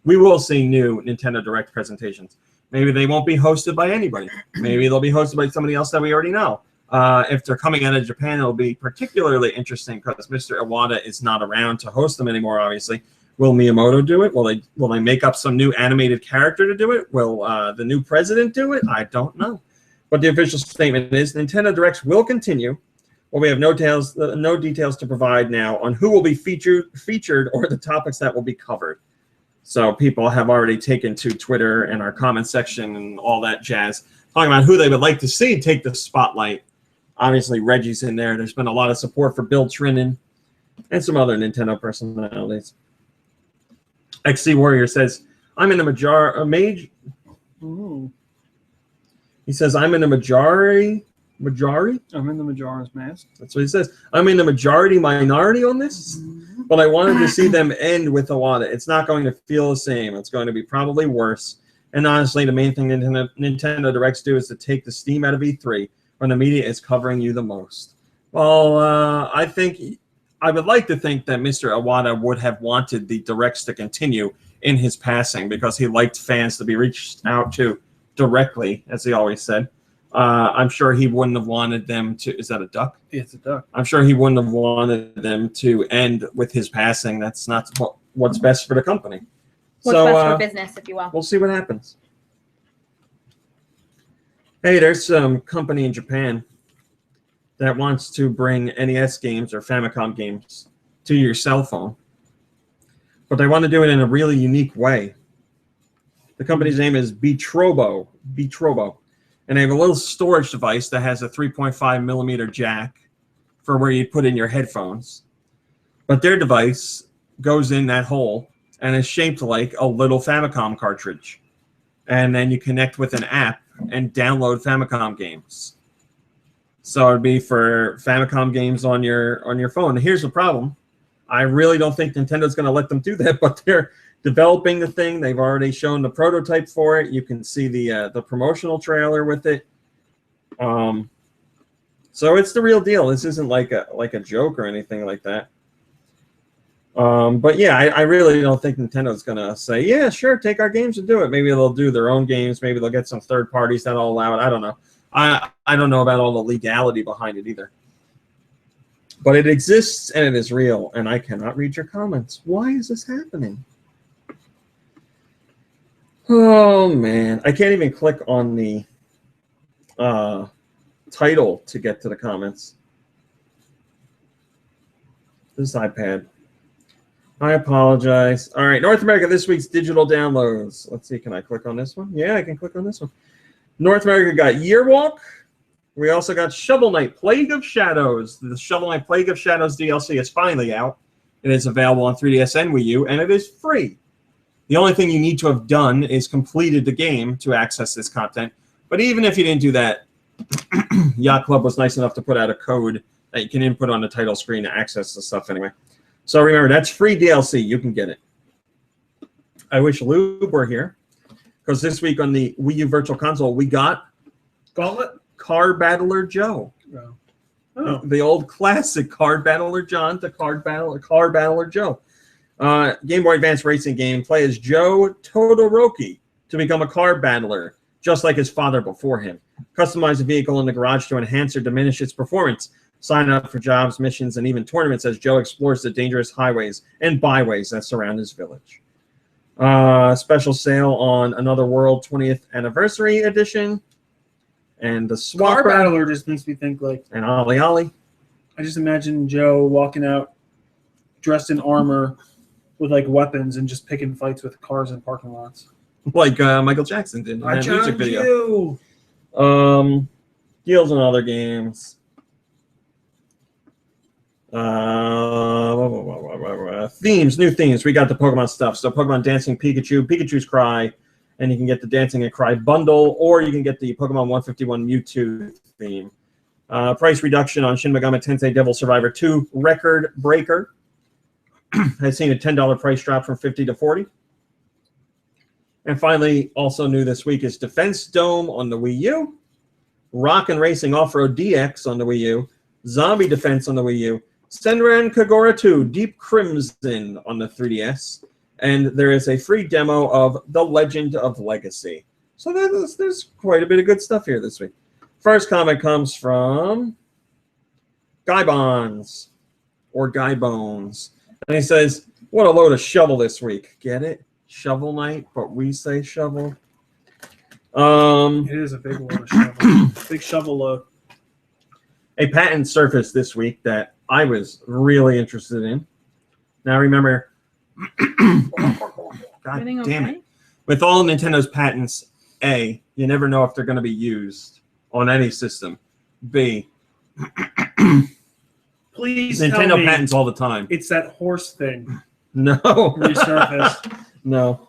we will see new Nintendo Direct presentations. Maybe they won't be hosted by anybody. Maybe they'll be hosted by somebody else that we already know. If they're coming out of Japan, it'll be particularly interesting because Mr. Iwata is not around to host them anymore, obviously. Will Miyamoto do it? Will they make up some new animated character to do it? Will the new president do it? I don't know. But the official statement is Nintendo Directs will continue. Well, we have no details to provide now on who will be featured or the topics that will be covered. So people have already taken to Twitter and our comment section and all that jazz, talking about who they would like to see take the spotlight. Obviously, Reggie's in there. There's been a lot of support for Bill Trinan and some other Nintendo personalities. XC Warrior says, I'm in a mage. Ooh. He says, I'm in a majority. I'm in the Majora's Mask. That's what he says. I'm in the minority on this, but I wanted to see them end with Iwata. It's not going to feel the same. It's going to be probably worse. And honestly, the main thing Nintendo Directs do is to take the steam out of E3 when the media is covering you the most. Well, I would like to think that Mr. Iwata would have wanted the Directs to continue in his passing because he liked fans to be reached out to directly, as he always said. I'm sure he wouldn't have wanted them to... Is that a duck? Yeah, it's a duck. I'm sure he wouldn't have wanted them to end with his passing. That's not what's best for the company. What's best for business, if you will. We'll see what happens. Hey, there's some company in Japan that wants to bring NES games or Famicom games to your cell phone. But they want to do it in a really unique way. The company's name is Betrobo. And they have a little storage device that has a 3.5 millimeter jack for where you put in your headphones. But their device goes in that hole and is shaped like a little Famicom cartridge. And then you connect with an app and download Famicom games. So it'd be for Famicom games on your phone. Here's the problem. I really don't think Nintendo's going to let them do that, but they're developing the thing. They've already shown the prototype for it. You can see the promotional trailer with it. So it's the real deal. This isn't like a joke or anything like that. But yeah, I really don't think Nintendo's going to say, yeah, sure, take our games and do it. Maybe they'll do their own games. Maybe they'll get some third parties that'll allow it. I don't know. I don't know about all the legality behind it either. But it exists and it is real, and I cannot read your comments. Why is this happening? Oh, man. I can't even click on the title to get to the comments. This iPad. I apologize. All right, North America, this week's digital downloads. Let's see, can I click on this one? Yeah, I can click on this one. North America got Yearwalk. We also got Shovel Knight, Plague of Shadows. The Shovel Knight Plague of Shadows DLC is finally out. It is available on 3DS and Wii U, and it is free. The only thing you need to have done is completed the game to access this content. But even if you didn't do that, Yacht Club was nice enough to put out a code that you can input on the title screen to access the stuff anyway. So remember, that's free DLC. You can get it. I wish Lube were here, because this week on the Wii U Virtual Console, we got Gauntlet? Car Battler Joe. Oh. The old classic Card Battler John to Car Battler Joe. Game Boy Advance racing game. Play as Joe Todoroki to become a car battler, just like his father before him. Customize the vehicle in the garage to enhance or diminish its performance. Sign up for jobs, missions, and even tournaments as Joe explores the dangerous highways and byways that surround his village. Special sale on Another World 20th Anniversary Edition. And the Swapper. Car Battler just makes me think like... And Ollie Ollie. I just imagine Joe walking out dressed in armor with like weapons and just picking fights with cars in parking lots. Like Michael Jackson did in that music video. You. Deals on other games. Themes, new themes. We got the Pokemon stuff. So Pokemon Dancing Pikachu, Pikachu's Cry, and you can get the Dancing and Cry bundle, or you can get the Pokemon 151 Mewtwo theme. Price reduction on Shin Megami Tensei Devil Survivor 2 Record Breaker. Has seen a $10 price drop from $50 to $40. And finally, also new this week is Defense Dome on the Wii U, Rock and Racing Off-Road DX on the Wii U, Zombie Defense on the Wii U, Senran Kagura 2 Deep Crimson on the 3DS, and there is a free demo of The Legend of Legacy. So there's quite a bit of good stuff here this week. First comment comes from Guy Bonds, or Guy Bones. And he says, what a load of shovel this week. Get it? Shovel night, but we say shovel. It is a big load of shovel. Big shovel load. A patent surfaced this week that I was really interested in. Now remember, God damn it. With all Nintendo's patents, A, you never know if they're going to be used on any system. B, please Nintendo tell me patents all the time. it's that horse thing. No. Resurfaced. No.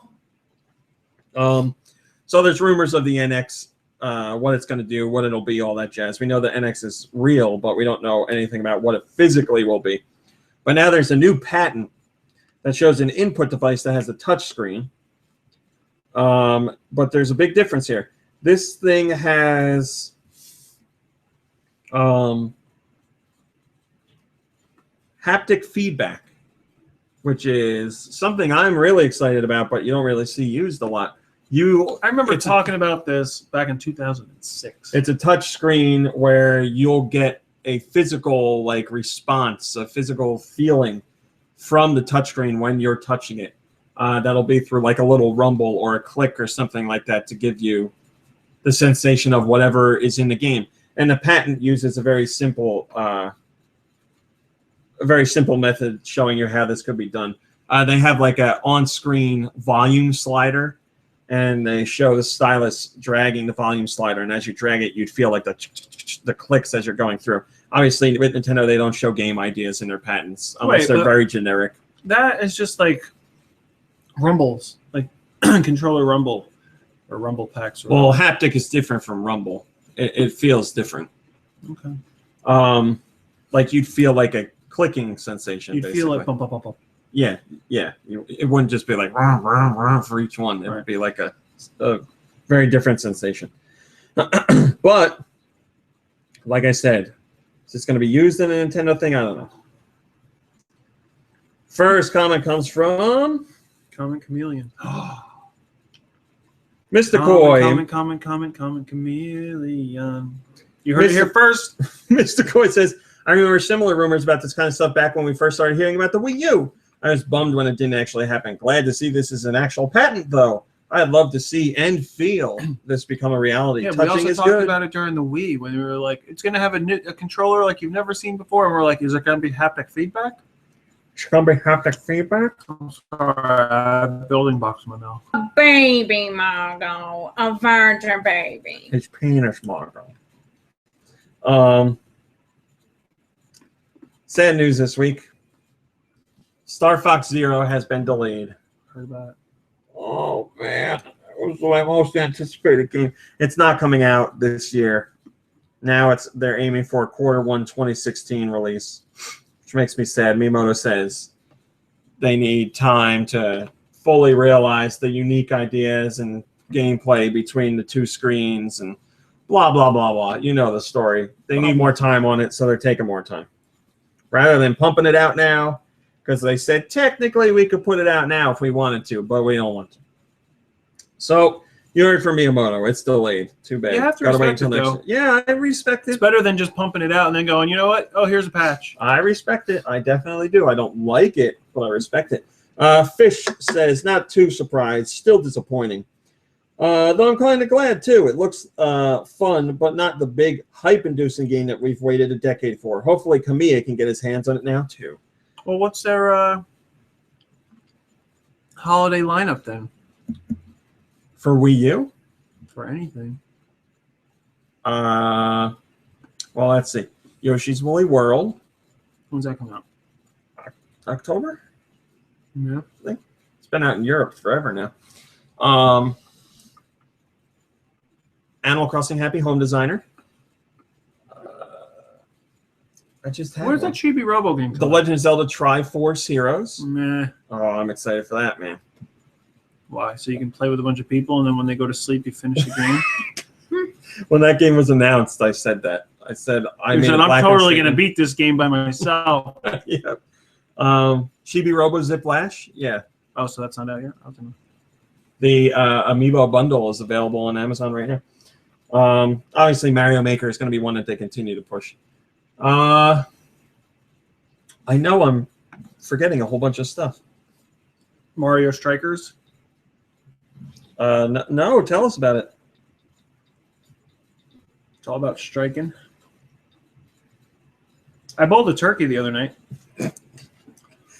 So there's rumors of the NX, what it's going to do, what it'll be, all that jazz. We know the NX is real, but we don't know anything about what it physically will be. But now there's a new patent that shows an input device that has a touch screen. But there's a big difference here. This thing has haptic feedback, which is something I'm really excited about, but you don't really see used a lot. I remember talking about this back in 2006. It's a touch screen where you'll get a physical response, a physical feeling from the touchscreen when you're touching it. That'll be through a little rumble or a click or something like that to give you the sensation of whatever is in the game. And the patent uses a very simple method showing you how this could be done. They have a on-screen volume slider, and they show the stylus dragging the volume slider, and as you drag it, you'd feel the clicks as you're going through. Obviously, with Nintendo, they don't show game ideas in their patents unless they're very generic. That is just rumbles, controller rumble or rumble packs. Well, haptic is different from rumble. It feels different. Okay. You'd feel like a clicking sensation. You'd basically. feel like bump, bump, bump, bump. Yeah. It wouldn't just be rah, rah, rah for each one. It would be a very different sensation. But, like I said, is this going to be used in a Nintendo thing? I don't know. First comment comes from Comment Chameleon. Mr. Koi. Comment Chameleon. You heard it here first. Mr. Koi says, I remember similar rumors about this kind of stuff back when we first started hearing about the Wii U. I was bummed when it didn't actually happen. Glad to see this is an actual patent, though. I'd love to see and feel this become a reality. Yeah, Touching we also is talked good. about it during the Wii when we were it's going to have a controller like you've never seen before. And we're is there going to be haptic feedback? It's going to be haptic feedback? I'm sorry, building box in my mouth. A baby model, a virgin baby. His penis model. Sad news this week. Star Fox Zero has been delayed. Heard about it. Oh, man. That was my most anticipated game. It's not coming out this year. Now they're aiming for a Q1 2016 release, which makes me sad. Miyamoto says they need time to fully realize the unique ideas and gameplay between the two screens and blah, blah, blah, blah. You know the story. They need more time on it, so they're taking more time. Rather than pumping it out now, because they said technically we could put it out now if we wanted to, but we don't want to. So you heard from Miyamoto. It's delayed. Too bad. You have to Gotta wait respect until it, next year. Yeah, I respect it. It's better than just pumping it out and then going, you know what? Oh, here's a patch. I respect it. I definitely do. I don't like it, but I respect it. Fish says, not too surprised. Still disappointing. Though I'm kind of glad, too. It looks fun, but not the big hype-inducing game that we've waited a decade for. Hopefully, Kamiya can get his hands on it now, too. Well, what's their holiday lineup then? For Wii U? For anything. Well, let's see. Yoshi's Woolly World. When's that coming out? October? Yeah. It's been out in Europe forever now. Animal Crossing Happy Home Designer. I just had Where's one. that Chibi Robo game? The Legend of Zelda Triforce Heroes. Meh. Oh, I'm excited for that, man. Why? So you can play with a bunch of people, and then when they go to sleep, you finish the game? When that game was announced, I said that. I said You said, I'm totally going to beat this game by myself. Yeah. Chibi Robo Ziplash. Yeah. Oh, so that's not out yet? I don't know. The Amiibo bundle is available on Amazon right now. Obviously, Mario Maker is going to be one that they continue to push. I know I'm forgetting a whole bunch of stuff. Mario Strikers? No, tell us about it. It's all about striking. I bowled a turkey the other night.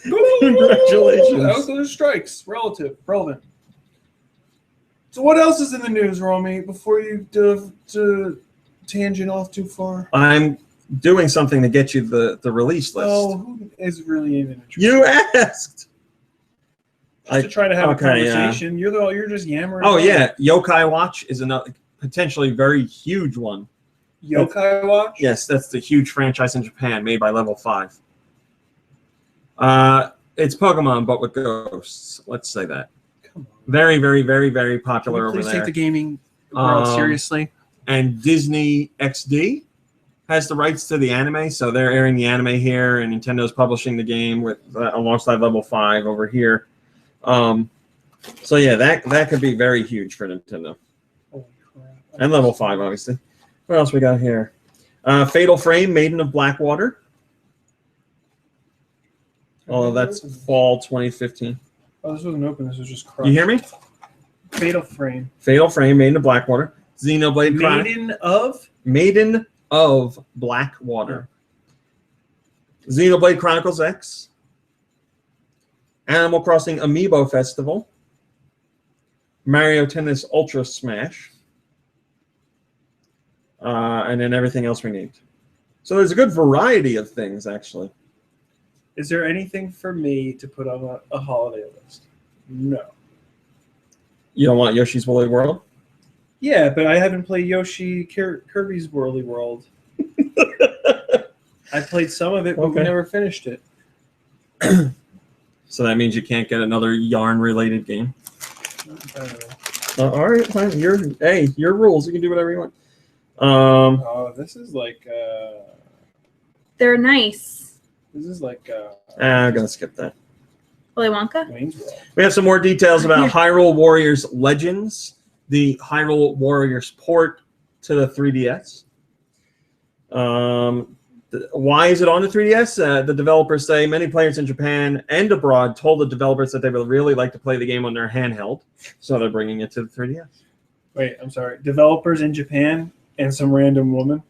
Congratulations. Those strikes. Relevant. So what else is in the news, Romy, before you tangent off too far? I'm doing something to get you the release list. Oh, who is really even interested? You asked. Just to try to have a conversation. You're just yammering. Oh on. yeah, Yokai Watch is another potentially very huge one. Yokai Watch? Yes, that's the huge franchise in Japan made by Level 5. It's Pokemon, but with ghosts. Let's say that. Come on. Very, very, very, very popular over Please there. take the gaming world seriously. And Disney XD has the rights to the anime, so they're airing the anime here, and Nintendo's publishing the game with alongside Level 5 over here. So yeah, that could be very huge for Nintendo. Holy crap. And Level 5, obviously. What else we got here? Fatal Frame, Maiden of Blackwater. Oh, that's fall 2015. Oh, this wasn't open. This was just crushed. You hear me? Fatal Frame. Fatal Frame, Maiden of Blackwater. Xenoblade Maiden of Blackwater. Xenoblade Chronicles X. Animal Crossing Amiibo Festival. Mario Tennis Ultra Smash. And then everything else we named. So there's a good variety of things, actually. Is there anything for me to put on a holiday list? No. You don't want Yoshi's Woolly World? Yeah, but I haven't played Yoshi Kirby's Whirly World. I played some of it, but we never finished it. So that means you can't get another yarn-related game. I don't know. All right, fine. Your rules. You can do whatever you want. Oh, this is like. They're nice. This is like. I'm gonna skip that. Willy Wonka? Wayne's World. We have some more details about Hyrule Warriors Legends, the Hyrule Warriors port to the 3DS. Why is it on the 3DS? The developers say many players in Japan and abroad told the developers that they would really like to play the game on their handheld, so they're bringing it to the 3DS. Wait, I'm sorry. Developers in Japan and some random woman?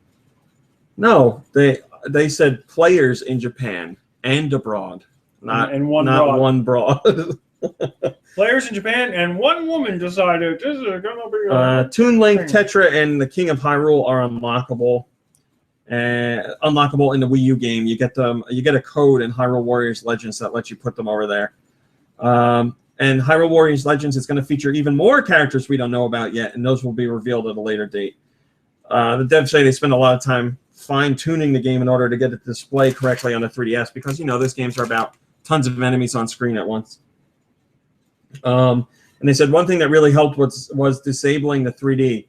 No, they said players in Japan and abroad, not one broad. Players in Japan and one woman decided this is going to be Toon Link, Tetra, and the King of Hyrule are unlockable. Unlockable in the Wii U game. You get them. You get a code in Hyrule Warriors Legends that lets you put them over there. And Hyrule Warriors Legends is going to feature even more characters we don't know about yet, and those will be revealed at a later date. The devs say they spend a lot of time fine-tuning the game in order to get it to display correctly on the 3DS because, those games are about tons of enemies on screen at once. And they said one thing that really helped was disabling the 3D.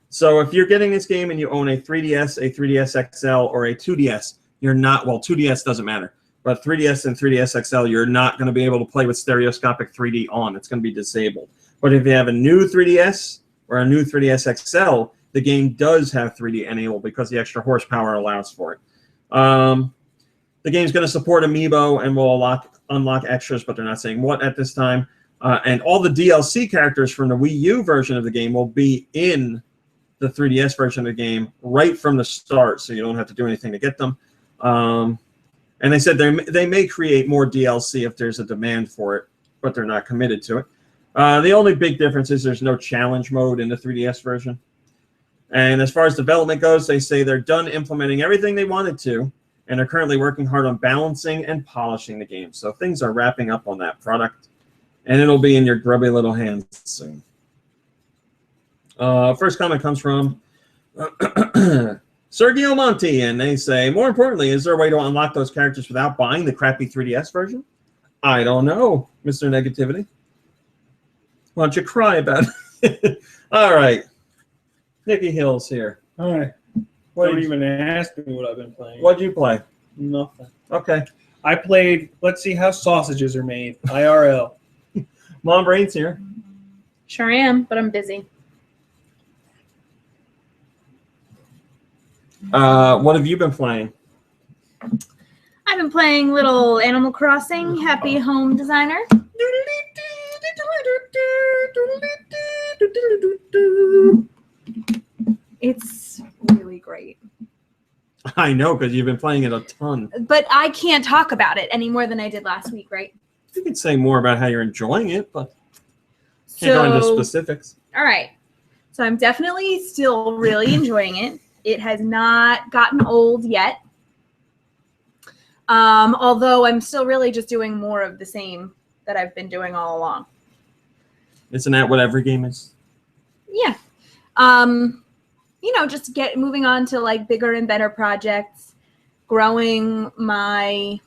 So if you're getting this game and you own a 3DS, a 3DS XL, or a 2DS, you're not, 2DS doesn't matter, but 3DS and 3DS XL, you're not going to be able to play with stereoscopic 3D on. It's going to be disabled. But if you have a new 3DS or a new 3DS XL, the game does have 3D enabled because the extra horsepower allows for it. The game's going to support Amiibo and will unlock extras, but they're not saying what at this time. And all the DLC characters from the Wii U version of the game will be in the 3DS version of the game right from the start, so you don't have to do anything to get them. And they said they may create more DLC if there's a demand for it, but they're not committed to it. The only big difference is there's no challenge mode in the 3DS version. And as far as development goes, they say they're done implementing everything they wanted to, and are currently working hard on balancing and polishing the game. So things are wrapping up on that product, and it'll be in your grubby little hands soon. First comment comes from Sergio Monti, and they say, more importantly, is there a way to unlock those characters without buying the crappy 3DS version? I don't know, Mr. Negativity. Why don't you cry about it? All right. Nicky Hill's here. All right. Don't even ask me what I've been playing. What'd you play? Nothing. Okay. I played, let's see how sausages are made, IRL. Mom Brain's here. Sure am, but I'm busy. What have you been playing? I've been playing little Animal Crossing, Happy Home Designer. It's really great. I know, because you've been playing it a ton. But I can't talk about it any more than I did last week, right? You can say more about how you're enjoying it, but can't go into specifics. All right. So I'm definitely still really enjoying it. It has not gotten old yet. Although I'm still really just doing more of the same that I've been doing all along. Isn't that what every game is? Yeah. Just moving on to like bigger and better projects, growing my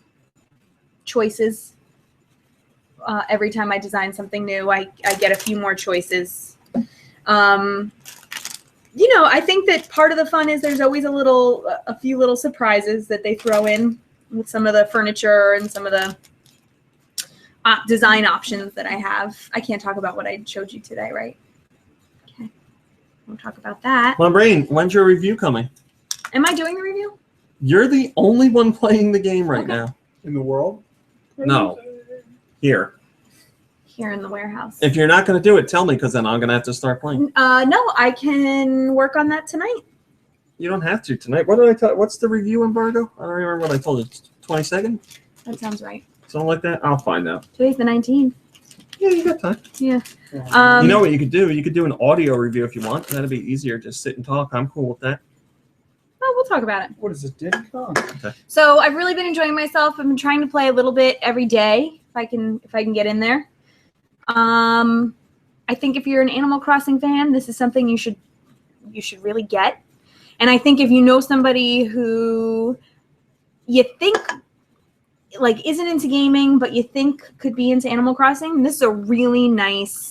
choices. Every time I design something new, I get a few more choices. I think that part of the fun is there's always a few little surprises that they throw in with some of the furniture and some of the design options that I have. I can't talk about what I showed you today, right? Okay. We'll talk about that. Mom Brain, when's your review coming? Am I doing the review? You're the only one playing the game right now. In the world? No. Here. Here in the warehouse. If you're not going to do it, tell me, because then I'm going to have to start playing. No, I can work on that tonight. You don't have to tonight. What did I tell? What's the review embargo? I don't remember what I told you. 22nd? That sounds right. Something like that? I'll find out. Today's the 19th. Yeah, you got time. Yeah. You know what you could do? You could do an audio review if you want. That'd be easier. Just sit and talk. I'm cool with that. Oh, we'll talk about it. What is this, Diddy Kong? Okay. So I've really been enjoying myself. I've been trying to play a little bit every day if I can get in there. I think if you're an Animal Crossing fan, this is something you should really get. And I think if you know somebody who you think like isn't into gaming, but you think could be into Animal Crossing, this is a really nice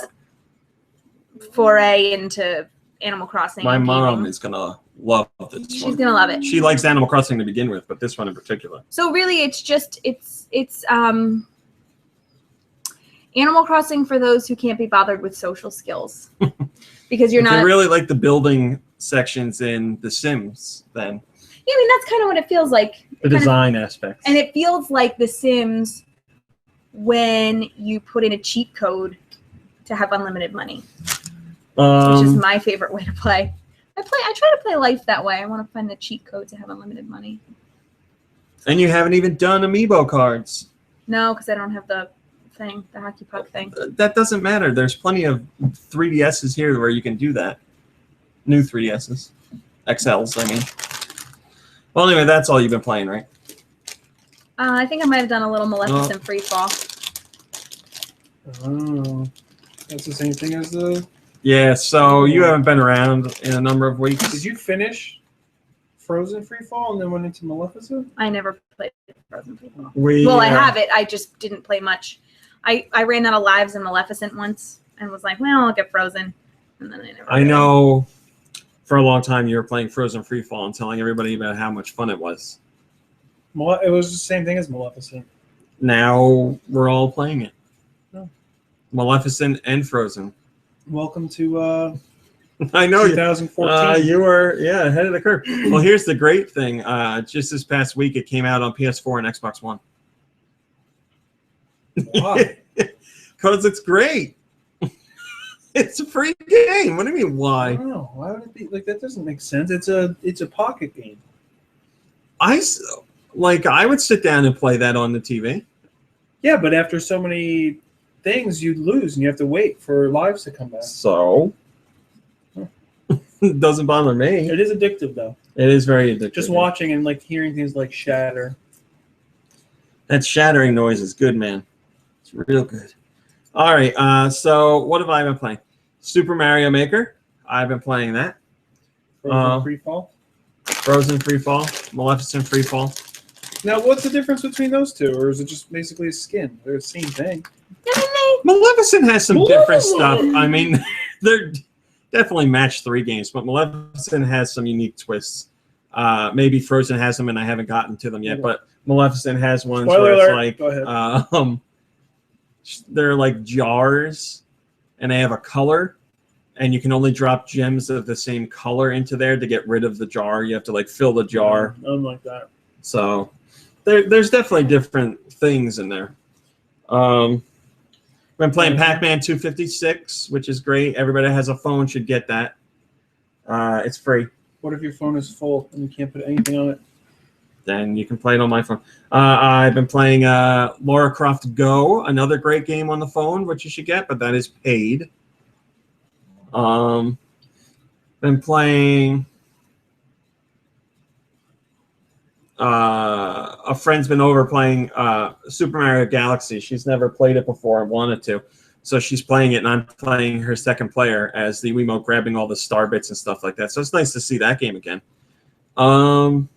foray into Animal Crossing. My and mom gaming. is going to love this one. She's gonna love it. She likes Animal Crossing to begin with, but this one in particular. So really, it's Animal Crossing for those who can't be bothered with social skills, because you're If not. you really like the building sections in The Sims, then Yeah, I mean that's kind of what it feels like. the design aspects. And it feels like The Sims when you put in a cheat code to have unlimited money, which is my favorite way to play. I try to play life that way. I want to find the cheat code to have unlimited money. And you haven't even done amiibo cards. No, because I don't have the thing, the hockey puck thing. That doesn't matter. There's plenty of 3DSs here where you can do that. New 3DSs. XLs, I mean. Well, anyway, that's all you've been playing, right? I think I might have done a little Maleficent Freefall. Oh, that's the same thing as the Yeah, so you haven't been around in a number of weeks. Did you finish Frozen Freefall and then went into Maleficent? I never played Frozen Freefall. We, Well, I have it. I just didn't play much. I ran out of lives in Maleficent once and was like, well, I'll get Frozen. And then I never I did. know for a long time you were playing Frozen Freefall and telling everybody about how much fun it was. It was the same thing as Maleficent. Now we're all playing it. Oh. Maleficent and Frozen. Welcome to I know 2014. you were ahead of the curve. Well, here's the great thing. Just this past week, it came out on PS4 and Xbox One. Why? Because it's great. It's a free game. What do you mean? I Why? don't know. Why would it be like that? Doesn't make sense. It's a pocket game. I would sit down and play that on the TV. Yeah, but after so many things, you'd lose, and you have to wait for lives to come back. So it doesn't bother me. It is addictive, though. It is very addictive. Just watching and like hearing things like shatter. That shattering noise is good, man. It's real good. All right. So what have I been playing? Super Mario Maker. I've been playing that. Frozen Freefall. Frozen Freefall. Maleficent Freefall. Now, what's the difference between those two, or is it just basically a skin? They're the same thing. Maleficent has some different stuff. I mean, they're definitely match 3 games, but Maleficent has some unique twists. Maybe Frozen has them, and I haven't gotten to them yet. But Maleficent has ones Spoiler where it's alert. like Go ahead. they're like jars, and they have a color, and you can only drop gems of the same color into there to get rid of the jar. You have to like fill the jar. Like that. So there's definitely different things in there. Been playing Pac-Man 256, which is great. Everybody that has a phone should get that. It's free. What if your phone is full and you can't put anything on it? Then you can play it on my phone. I've been playing Lara Croft Go, another great game on the phone, which you should get, but that is paid. Been playing. A friend's been over playing Super Mario Galaxy. She's never played it before and wanted to. So she's playing it, and I'm playing her second player as the Wiimote, grabbing all the star bits and stuff like that. So it's nice to see that game again. I'm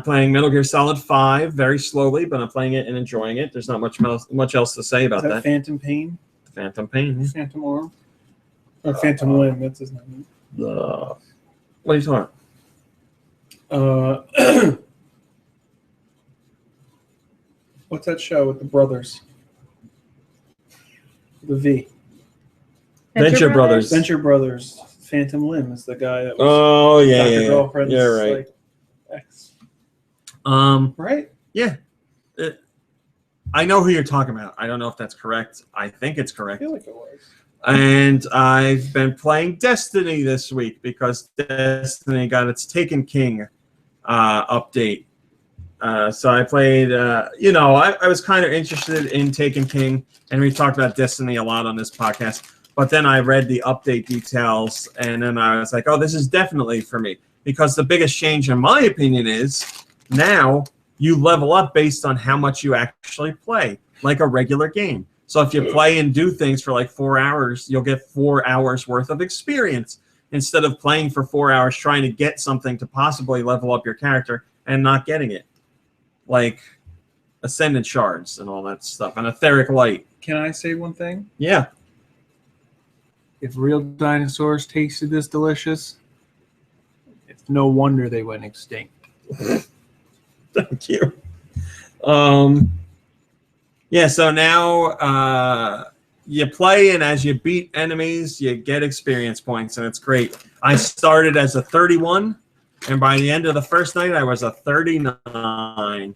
playing Metal Gear Solid 5 very slowly, but I'm playing it and enjoying it. There's not much else to say about Is that. Phantom Pain? Phantom Pain. Yeah. Phantom Arm? Or Phantom Limb, that's his name. What are you talking about? What's that show with the brothers? The V. Venture Brothers. Venture Brothers. Phantom Limb is the guy that was Oh yeah, Dr. yeah, Girlfriend's, yeah, right. like, ex. Right. Yeah, I know who you're talking about. I don't know if that's correct. I think it's I correct. feel like it was. And I've been playing Destiny this week because Destiny got its Taken King update. So I played, I was kind of interested in Taken King, and we've talked about Destiny a lot on this podcast. But then I read the update details, and then I was like, oh, this is definitely for me. Because the biggest change, in my opinion, is now you level up based on how much you actually play, like a regular game. So if you play and do things for like 4 hours, you'll get 4 hours worth of experience instead of playing for 4 hours trying to get something to possibly level up your character and not getting it. Like Ascendant Shards and all that stuff, and Etheric Light. Can I say one thing? Yeah. If real dinosaurs tasted this delicious, it's no wonder they went extinct. Thank you. Yeah, so now you play, and as you beat enemies, you get experience points, and it's great. I started as a 31, and by the end of the first night, I was a 39.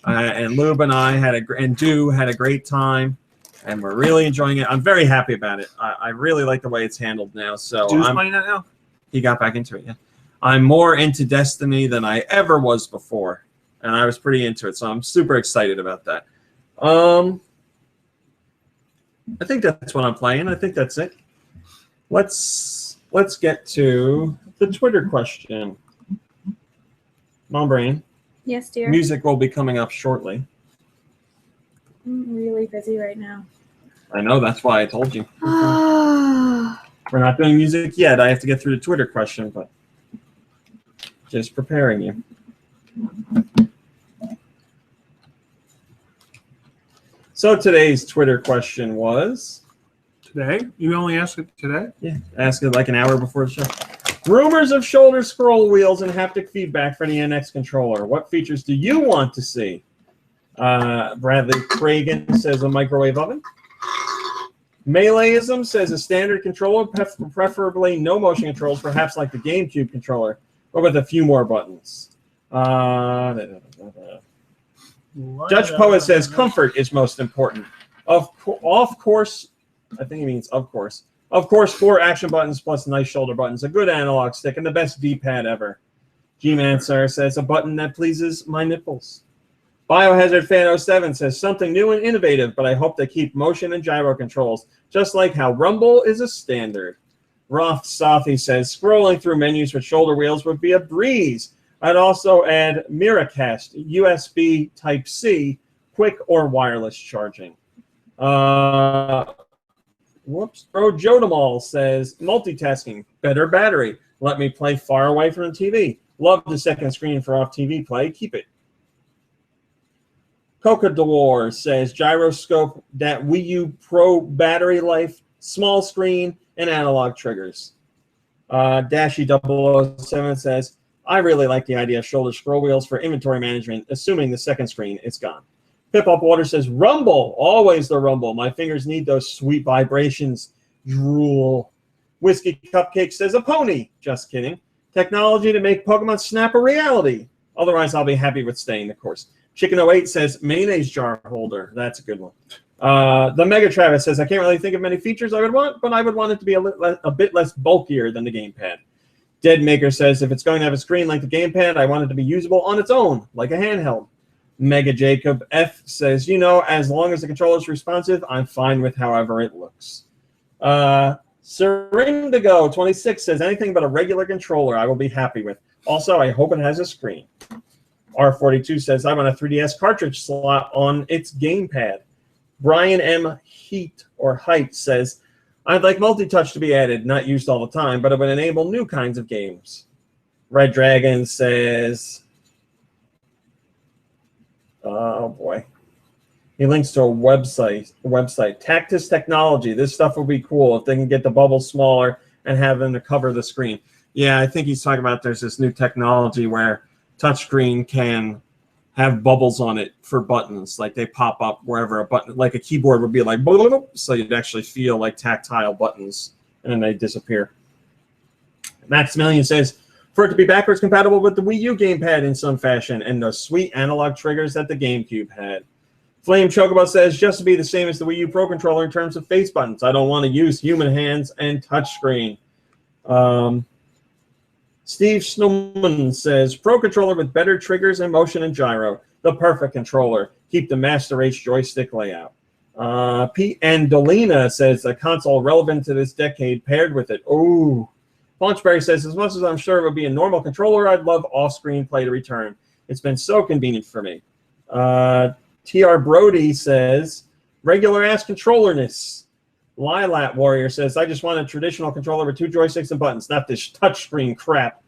And Lube and I had a great time, and we're really enjoying it. I'm very happy about it. I really like the way it's handled now. So Dude's playing that now? he got back into it. Yeah, I'm more into Destiny than I ever was before, and I was pretty into it. So I'm super excited about that. I think that's what I'm playing. I think that's it. Let's get to the Twitter question. Mom Brain. Yes, dear. Music will be coming up shortly. I'm really busy right now. I know, that's why I told you. We're not doing music yet. I have to get through the Twitter question, but just preparing you. So today's Twitter question was... Today? You only asked it today? Yeah, ask it like an hour before the show. Rumors of shoulder scroll wheels and haptic feedback for the NX controller. What features do you want to see? Bradley Cragen says a microwave oven. Meleeism says a standard controller, preferably no motion controls, perhaps like the GameCube controller, but with a few more buttons. Judge Poet says comfort is most important. Of course, I think he means of course. Of course, 4 action buttons plus nice shoulder buttons, a good analog stick, and the best D-pad ever. G-Man Sir says a button that pleases my nipples. Biohazard Fan 07 says something new and innovative, but I hope they keep motion and gyro controls, just like how Rumble is a standard. Roth Safi says scrolling through menus with shoulder wheels would be a breeze. I'd also add Miracast, USB Type-C, quick or wireless charging. Whoops. Bro Jodamal says multitasking, better battery. Let me play far away from the TV. Love the second screen for off TV play. Keep it. Cocador says gyroscope, that Wii U Pro battery life, small screen, and analog triggers. Dashy 007 says, I really like the idea of shoulder scroll wheels for inventory management, assuming the second screen is gone. Pip Up Water says, Rumble, always the Rumble. My fingers need those sweet vibrations. Drool. Whiskey Cupcake says, a pony. Just kidding. Technology to make Pokemon Snap a reality. Otherwise, I'll be happy with staying the course. Chicken 08 says, mayonnaise jar holder. That's a good one. The Mega Travis says, I can't really think of many features I would want, but I would want it to be a bit less bulkier than the gamepad. Dead Maker says, if it's going to have a screen like the gamepad, I want it to be usable on its own, like a handheld. Mega Jacob F says, you know, as long as the controller is responsive, I'm fine with however it looks. Serindigo 26 says, anything but a regular controller I will be happy with. Also, I hope it has a screen. R42 says, I want a 3DS cartridge slot on its gamepad. Brian M. Height says, I'd like multi-touch to be added, not used all the time, but it would enable new kinds of games. Red Dragon says, oh boy. He links to a website. Tactus Technology. This stuff would be cool if they can get the bubbles smaller and have them to cover the screen. Yeah, I think he's talking about there's this new technology where touchscreen can have bubbles on it for buttons. Like they pop up wherever a button, like a keyboard would be like, so you'd actually feel like tactile buttons and then they disappear. Maximilian says, for it to be backwards compatible with the Wii U gamepad in some fashion and the sweet analog triggers that the GameCube had. Flame Chocobo says, just to be the same as the Wii U Pro Controller in terms of face buttons. I don't want to use human hands and touchscreen. Steve Snowman says, Pro Controller with better triggers and motion and gyro. The perfect controller. Keep the Master Race joystick layout. Pete Andolina says, a console relevant to this decade paired with it. Ooh. Punchberry says, as much as I'm sure it would be a normal controller, I'd love off-screen play to return. It's been so convenient for me. TR Brody says, regular-ass controllerness. Lilat Warrior says, I just want a traditional controller with 2 joysticks and buttons, not this touchscreen crap.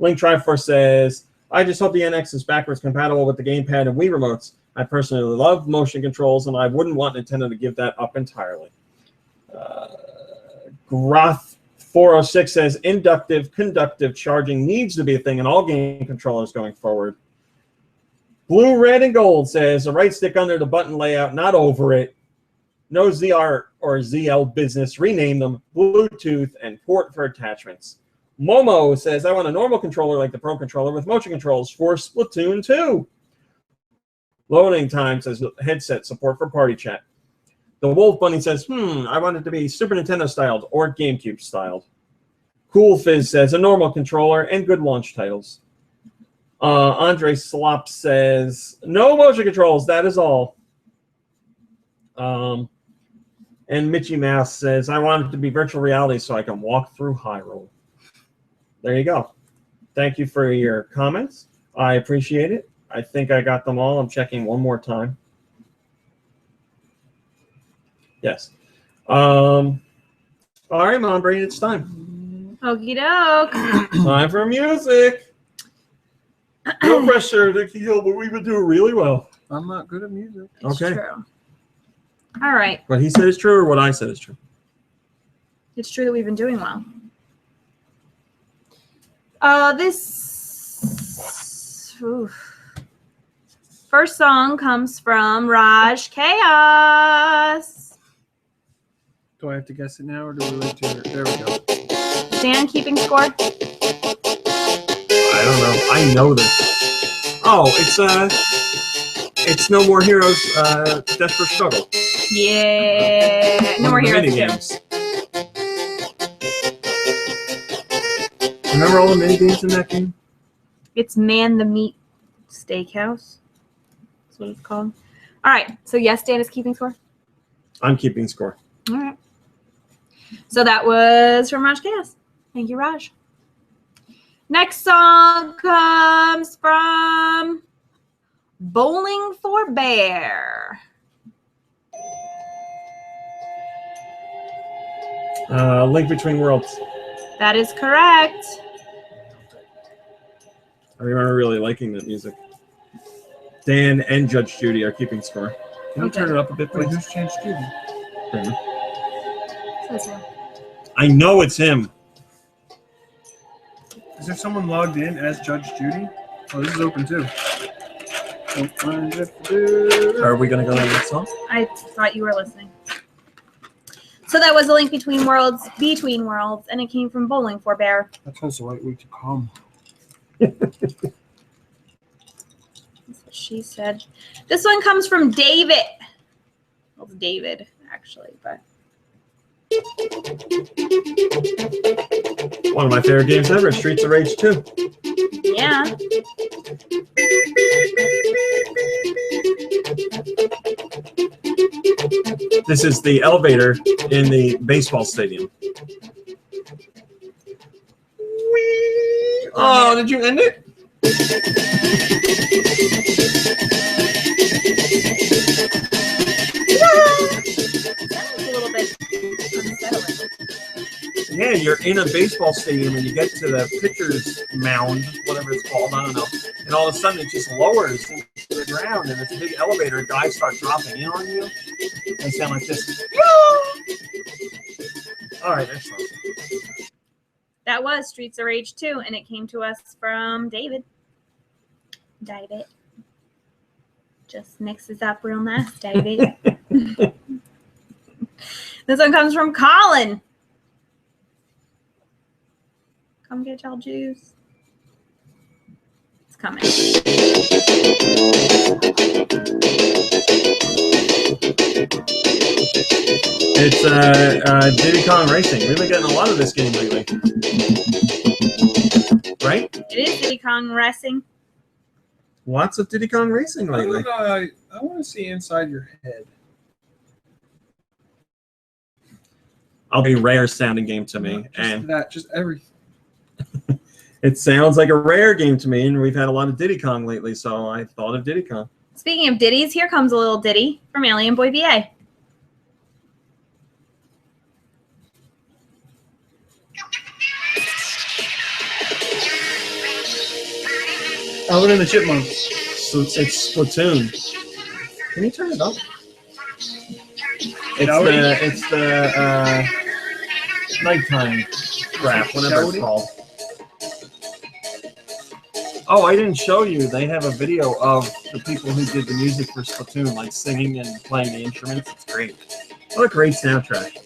Link Triforce says, I just hope the NX is backwards compatible with the gamepad and Wii remotes. I personally love motion controls, and I wouldn't want Nintendo to give that up entirely. Groth 406 says, inductive, conductive charging needs to be a thing in all game controllers going forward. Blue, Red, and Gold says, a right stick under the button layout, not over it. No ZR or ZL business. Rename them Bluetooth and port for attachments. Momo says, I want a normal controller like the Pro Controller with motion controls for Splatoon 2. Loading time says headset support for party chat. The Wolf Bunny says, I want it to be Super Nintendo styled or GameCube styled. Cool Fizz says, a normal controller and good launch titles. Andre Slop says, no motion controls, that is all. And Mitchy Mouse says, I want it to be virtual reality so I can walk through Hyrule. There you go. Thank you for your comments. I appreciate it. I think I got them all. I'm checking one more time. Yes. All right, Mom Brain, it's time. Okie doke. Time for music. No pressure, Nicky Hill, but we've been doing really well. I'm not good at music. It's Okay. true. All right. What he said is true, or what I said is true? It's true that we've been doing well. This first song comes from Raj Chaos. Do I have to guess it now, or do we wait till? There we go. Dan keeping score? I don't know. I know this. Oh, it's No More Heroes, Desperate Struggle. Yeah. No More Heroes 2. Minigames. Remember all the minigames in that game? It's Man the Meat Steakhouse. That's what it's called. All right. So yes, Dan is keeping score. I'm keeping score. All right. So that was from Raj Chaos. Thank you, Raj. Next song comes from Bowling for Bear. Link Between Worlds. That is correct. I remember really liking that music. Dan and Judge Judy are keeping score. Can you Okay. turn it up a bit, Wait, please? who's changed Judy? I know it's him. Is there someone logged in as Judge Judy? Oh, this is open too. Are we going to go to the next song? I thought you were listening. So that was a link between worlds, and it came from Bowling for Bear. That tells the right way to come. That's what she said. This one comes from David. Well, it's David, actually, but One of my favorite games ever, Streets of Rage 2. yeah. This is the elevator in the baseball stadium. Whee! Oh, did you end it? That was a little bit unsettling. Yeah, you're in a baseball stadium and you get to the pitcher's mound, whatever it's called, I don't know. And all of a sudden it just lowers into the ground and it's a big elevator. Guys start dropping in on you. They sound like this. All right, next song. That was Streets of Rage 2, and it came to us from David. David. Just mixes up real nice, David. This one comes from Colin. Come get y'all juice. It's coming. It's Diddy Kong Racing. We've been getting a lot of this game lately. Right? It is Diddy Kong Racing. Lots of Diddy Kong Racing lately. I want to see inside your head. I'll be rare sounding game to me. Not just And that, just everything. it sounds like a rare game to me, and we've had a lot of Diddy Kong lately, so I thought of Diddy Kong. Speaking of ditties, here comes a little ditty from Alien Boy VA. Alvin and the Chipmunks. So it's Splatoon. Can you turn it up? It's the nighttime rap, whatever it's called. Oh, I didn't show you. They have a video of the people who did the music for Splatoon, like singing and playing the instruments. It's great. What a great soundtrack.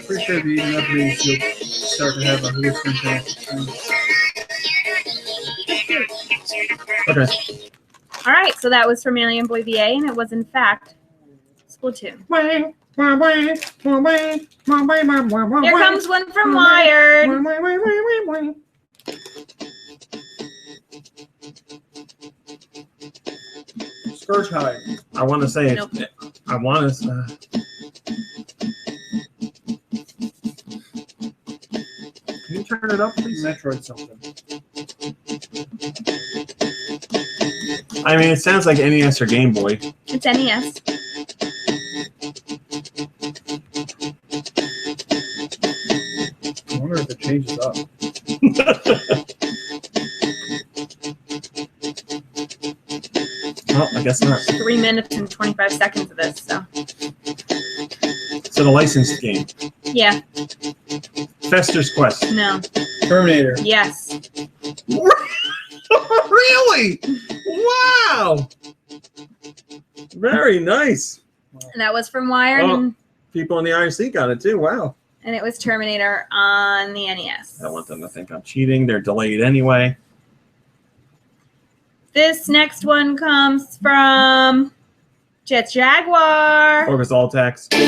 Pretty sure if you eat enough of these, you'll start to have a hallucination. Okay. All right, so that was from Alien Boy VA, and it was in fact Splatoon. Here comes one from Wired. Scourge High. I want to say Nope. I want to. Can you turn it up, please? Metroid something. I mean, it sounds like NES or Game Boy. It's NES. have to change this up. Oh, I guess not. 3 minutes and 25 seconds of this. So So the licensed game. yeah, Fester's Quest. no, Terminator. yes. Really? Wow. Very nice. And that was from Wired, Oh. People in the IRC got it too. Wow. and it was Terminator on the NES. I want them to think I'm cheating. They're delayed anyway. This next one comes from Jet Jaguar. Focus all attacks. Sorry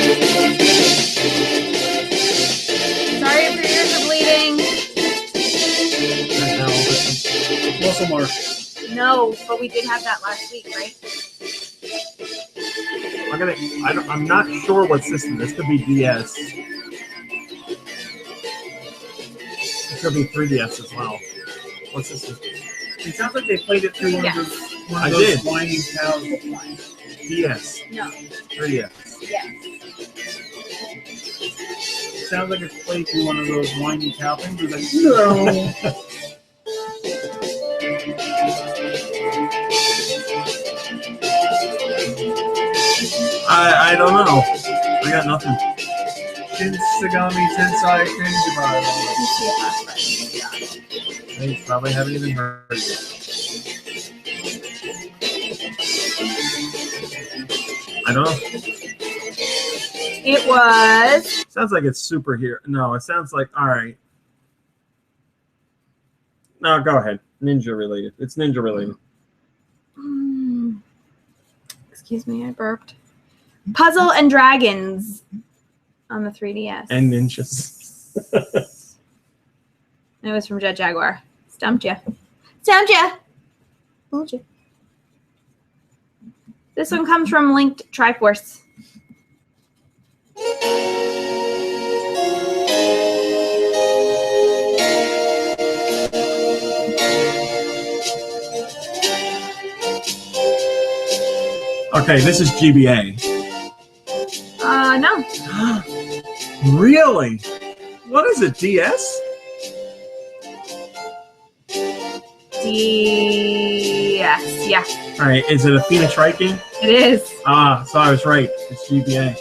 if your ears are bleeding. Muscle Mark. No, but we did have that last week, right? I'm not sure what system. This could be DS. It could be 3DS as well. What system? It sounds like they played it through one Yes. of those, I those did. whining cows. DS. No. 3DS. Yes. It sounds like it's played through one of those whiny cow things. It's like, no. I don't know. I got nothing. Shinsagami Tensai Tenjibai. They probably haven't even heard it. I don't know. It was Sounds like it's superhero. No, it sounds like, all right. No, go ahead. Ninja related. It's ninja related. excuse me, I burped. Puzzle and Dragons on the 3DS. And ninjas. It was from Jet Jaguar. Stumped ya. Stumped ya. Told you. This one comes from Linked Triforce. Okay, this is GBA. No. Really? What is it, DS? DS. Yeah, All right, is it a Phoenix Wright game? it is. So I was right. It's GBA.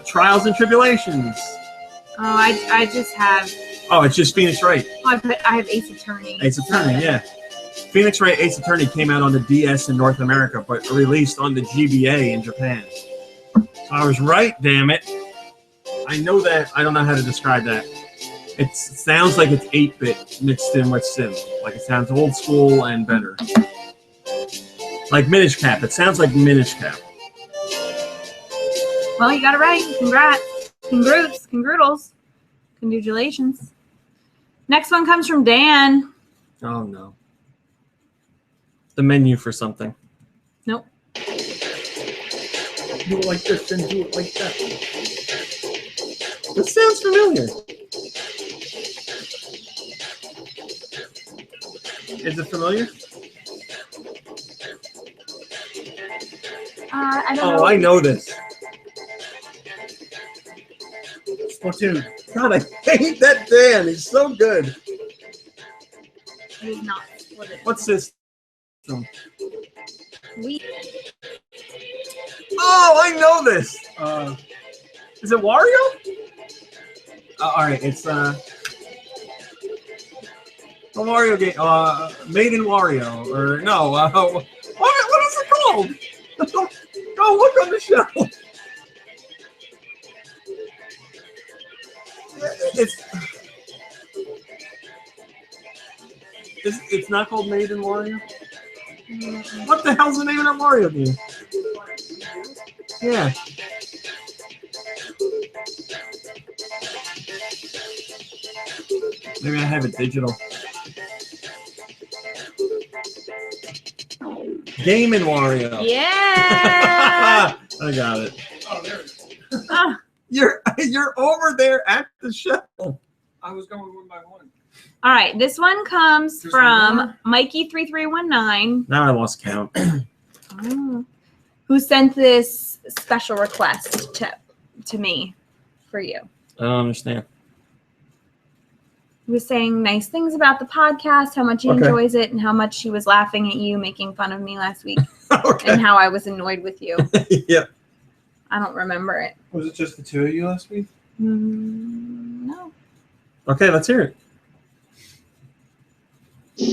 Trials and Tribulations. Oh, I just have. Oh, it's just Phoenix Wright. I have Ace Attorney. Ace Attorney, yeah. Phoenix Wright Ace Attorney came out on the DS in North America, but released on the GBA in Japan. So I was right, damn it. I know that. I don't know how to describe that. It sounds like it's 8-bit mixed in with Sim. Like it sounds old school and better. Like Minish Cap. It sounds like Minish Cap. Well, you got it right. Congrats. Congroodles. Congratulations. Next one comes from Dan. Oh, no. The menu for something. Nope. Do it like this, then do it like that. This sounds familiar. Is it familiar? I don't know. Oh, I know this. Splatoon. God, I hate that Dan. He's so good. It is not. What is it? What's this? We. Oh, I know this. Is it Wario? All right, it's a Wario game. Made in Wario, or no? What is it called? Go look on the shelf. It's not called Made in Wario. What the hell's the name of that Mario game? Yeah. Maybe I have it digital. Game in Wario. Yeah. I got it. Oh, there it is. Ah, You're over there at the shelf. I was going one by one. all right. This one comes There's from Mikey3319. Now I lost count. Who sent this special request to me for you. I don't understand. He was saying nice things about the podcast, how much he Okay. enjoys it, and how much he was laughing at you making fun of me last week, Okay. and how I was annoyed with you. Yeah. I don't remember it. Was it just the two of you last week? No. Okay, let's hear it. This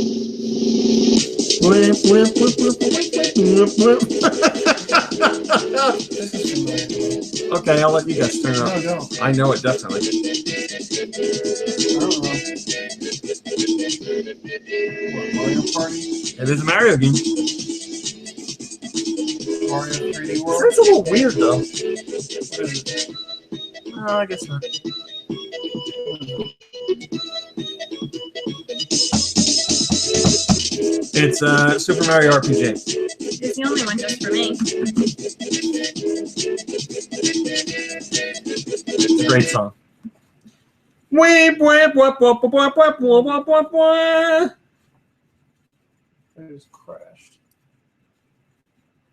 is familiar. Okay, I'll let you guys turn it No, up. don't. I know it definitely. I don't know. What, Mario Party? It is a Mario game. Mario 3D World? It's a little weird though. What is it? I guess not. It's Super Mario RPG. It's the only one just for me. It's a great song. Weep, weep, wop, wop, wop, wop, wop, wop, wop, wop. It just crashed.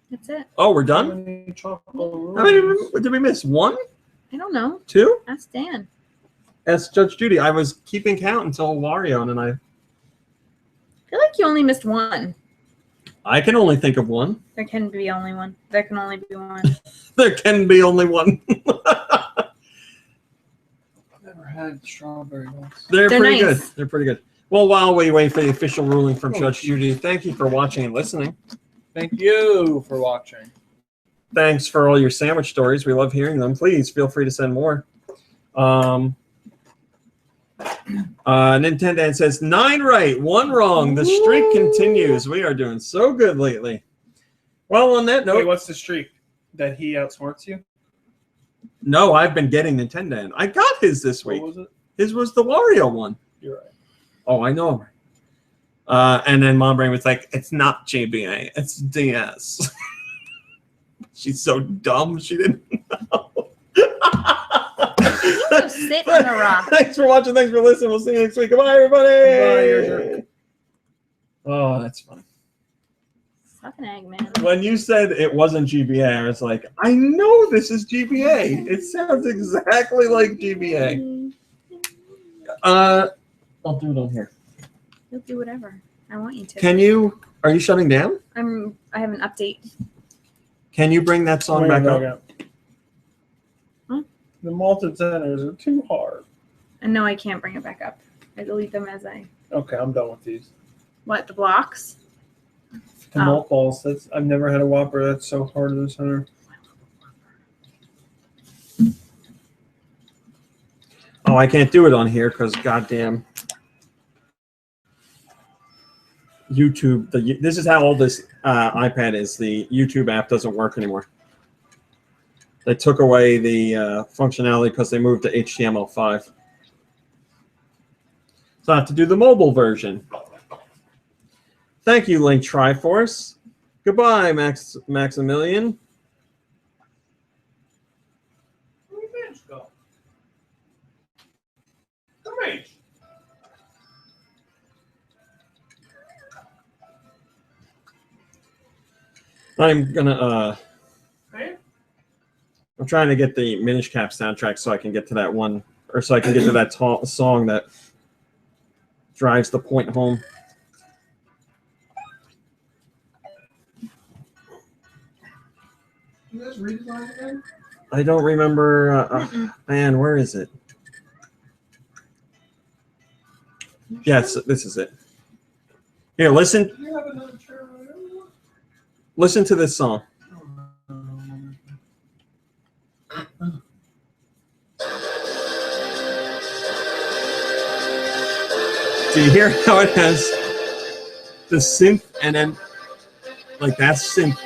That's it. Oh, we're How done? many chocolate How many rooms? did we miss? One? I don't know. Two? Ask Dan. As Judge Judy, I was keeping count until Wario, and then I feel like you only missed one. I can only think of one. There can be only one. There can only be one. There can be only one. I've never had strawberry ones. They're pretty nice. good. They're pretty good. Well, while we wait for the official ruling from Judge Judy, thank you for watching and listening. Thank you for watching. Thanks for all your sandwich stories. We love hearing them. Please feel free to send more. Nintendo says 9 right, 1 wrong. The streak continues. We are doing so good lately. Well, on that note, Wait, what's the streak? That he outsmarts you? no, I've been getting Nintendo. I got his this week. What was it? His was the Wario one. You're right. Oh, I know. And then Mom Brain was like, it's not GBA, it's DS. She's so dumb, she didn't know. You sit on a rock. Thanks for watching. Thanks for listening. We'll see you next week. Goodbye, everybody. Goodbye, you're a jerk. Oh, that's funny. Suck an egg, man. When you said it wasn't GBA, I was like, I know this is GBA. It sounds exactly like GBA. I'll do it on here. You'll do whatever. I want you to. Can you? Are you shutting down? I have an update. Can you bring that song back up? Huh? The multi-centers are too hard. And no, I can't bring it back up. I delete them as I. Okay, I'm done with these. What, the blocks? The malt balls. That's I've never had a Whopper. That's so hard to the center. Oh, I can't do it on here because goddamn YouTube. This is how old this iPad is. The YouTube app doesn't work anymore. They took away the functionality because they moved to HTML5. So I have to do the mobile version. Thank you, Link Triforce. Goodbye, Maximilian. Where did Mitch go? Come here. I'm gonna Hey? I'm trying to get the Minish Cap soundtrack so I can get to that one, or so I can get to that song that drives the point home. You guys redesign it again? I don't remember. Man, where is it? Yes, this is it. Here, listen. Do you have another chair right over Listen to this song. Do you hear how it has the synth and then like that's synth,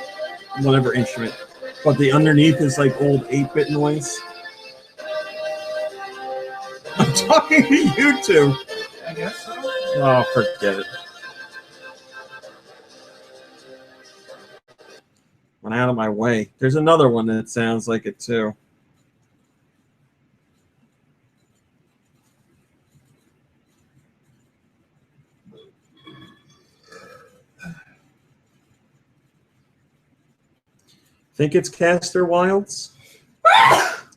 whatever instrument, but the underneath is like old 8-bit noise? I'm talking to you two. I guess so. Oh, forget it. Went out of my way. There's another one that sounds like it too. Think it's Caster Wilds?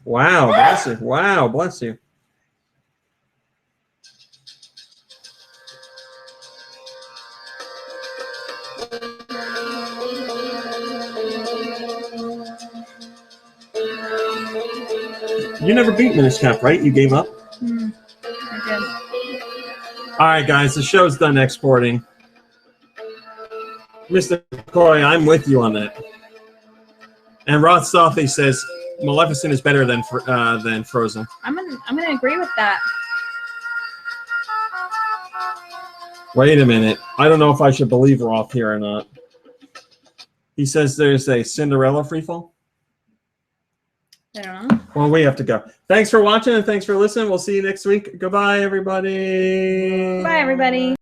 Wow, bless you. Wow, bless you. You never beat Minish Cap, right? You gave up? I All right, guys, the show's done exporting. Mr. Coy, I'm with you on that. And Roth Softhy says Maleficent is better than Frozen. I'm gonna agree with that. Wait a minute. I don't know if I should believe Roth here or not. He says there's a Cinderella freefall. I don't know. Well, we have to go. Thanks for watching and thanks for listening. We'll see you next week. Goodbye, everybody. Bye, everybody.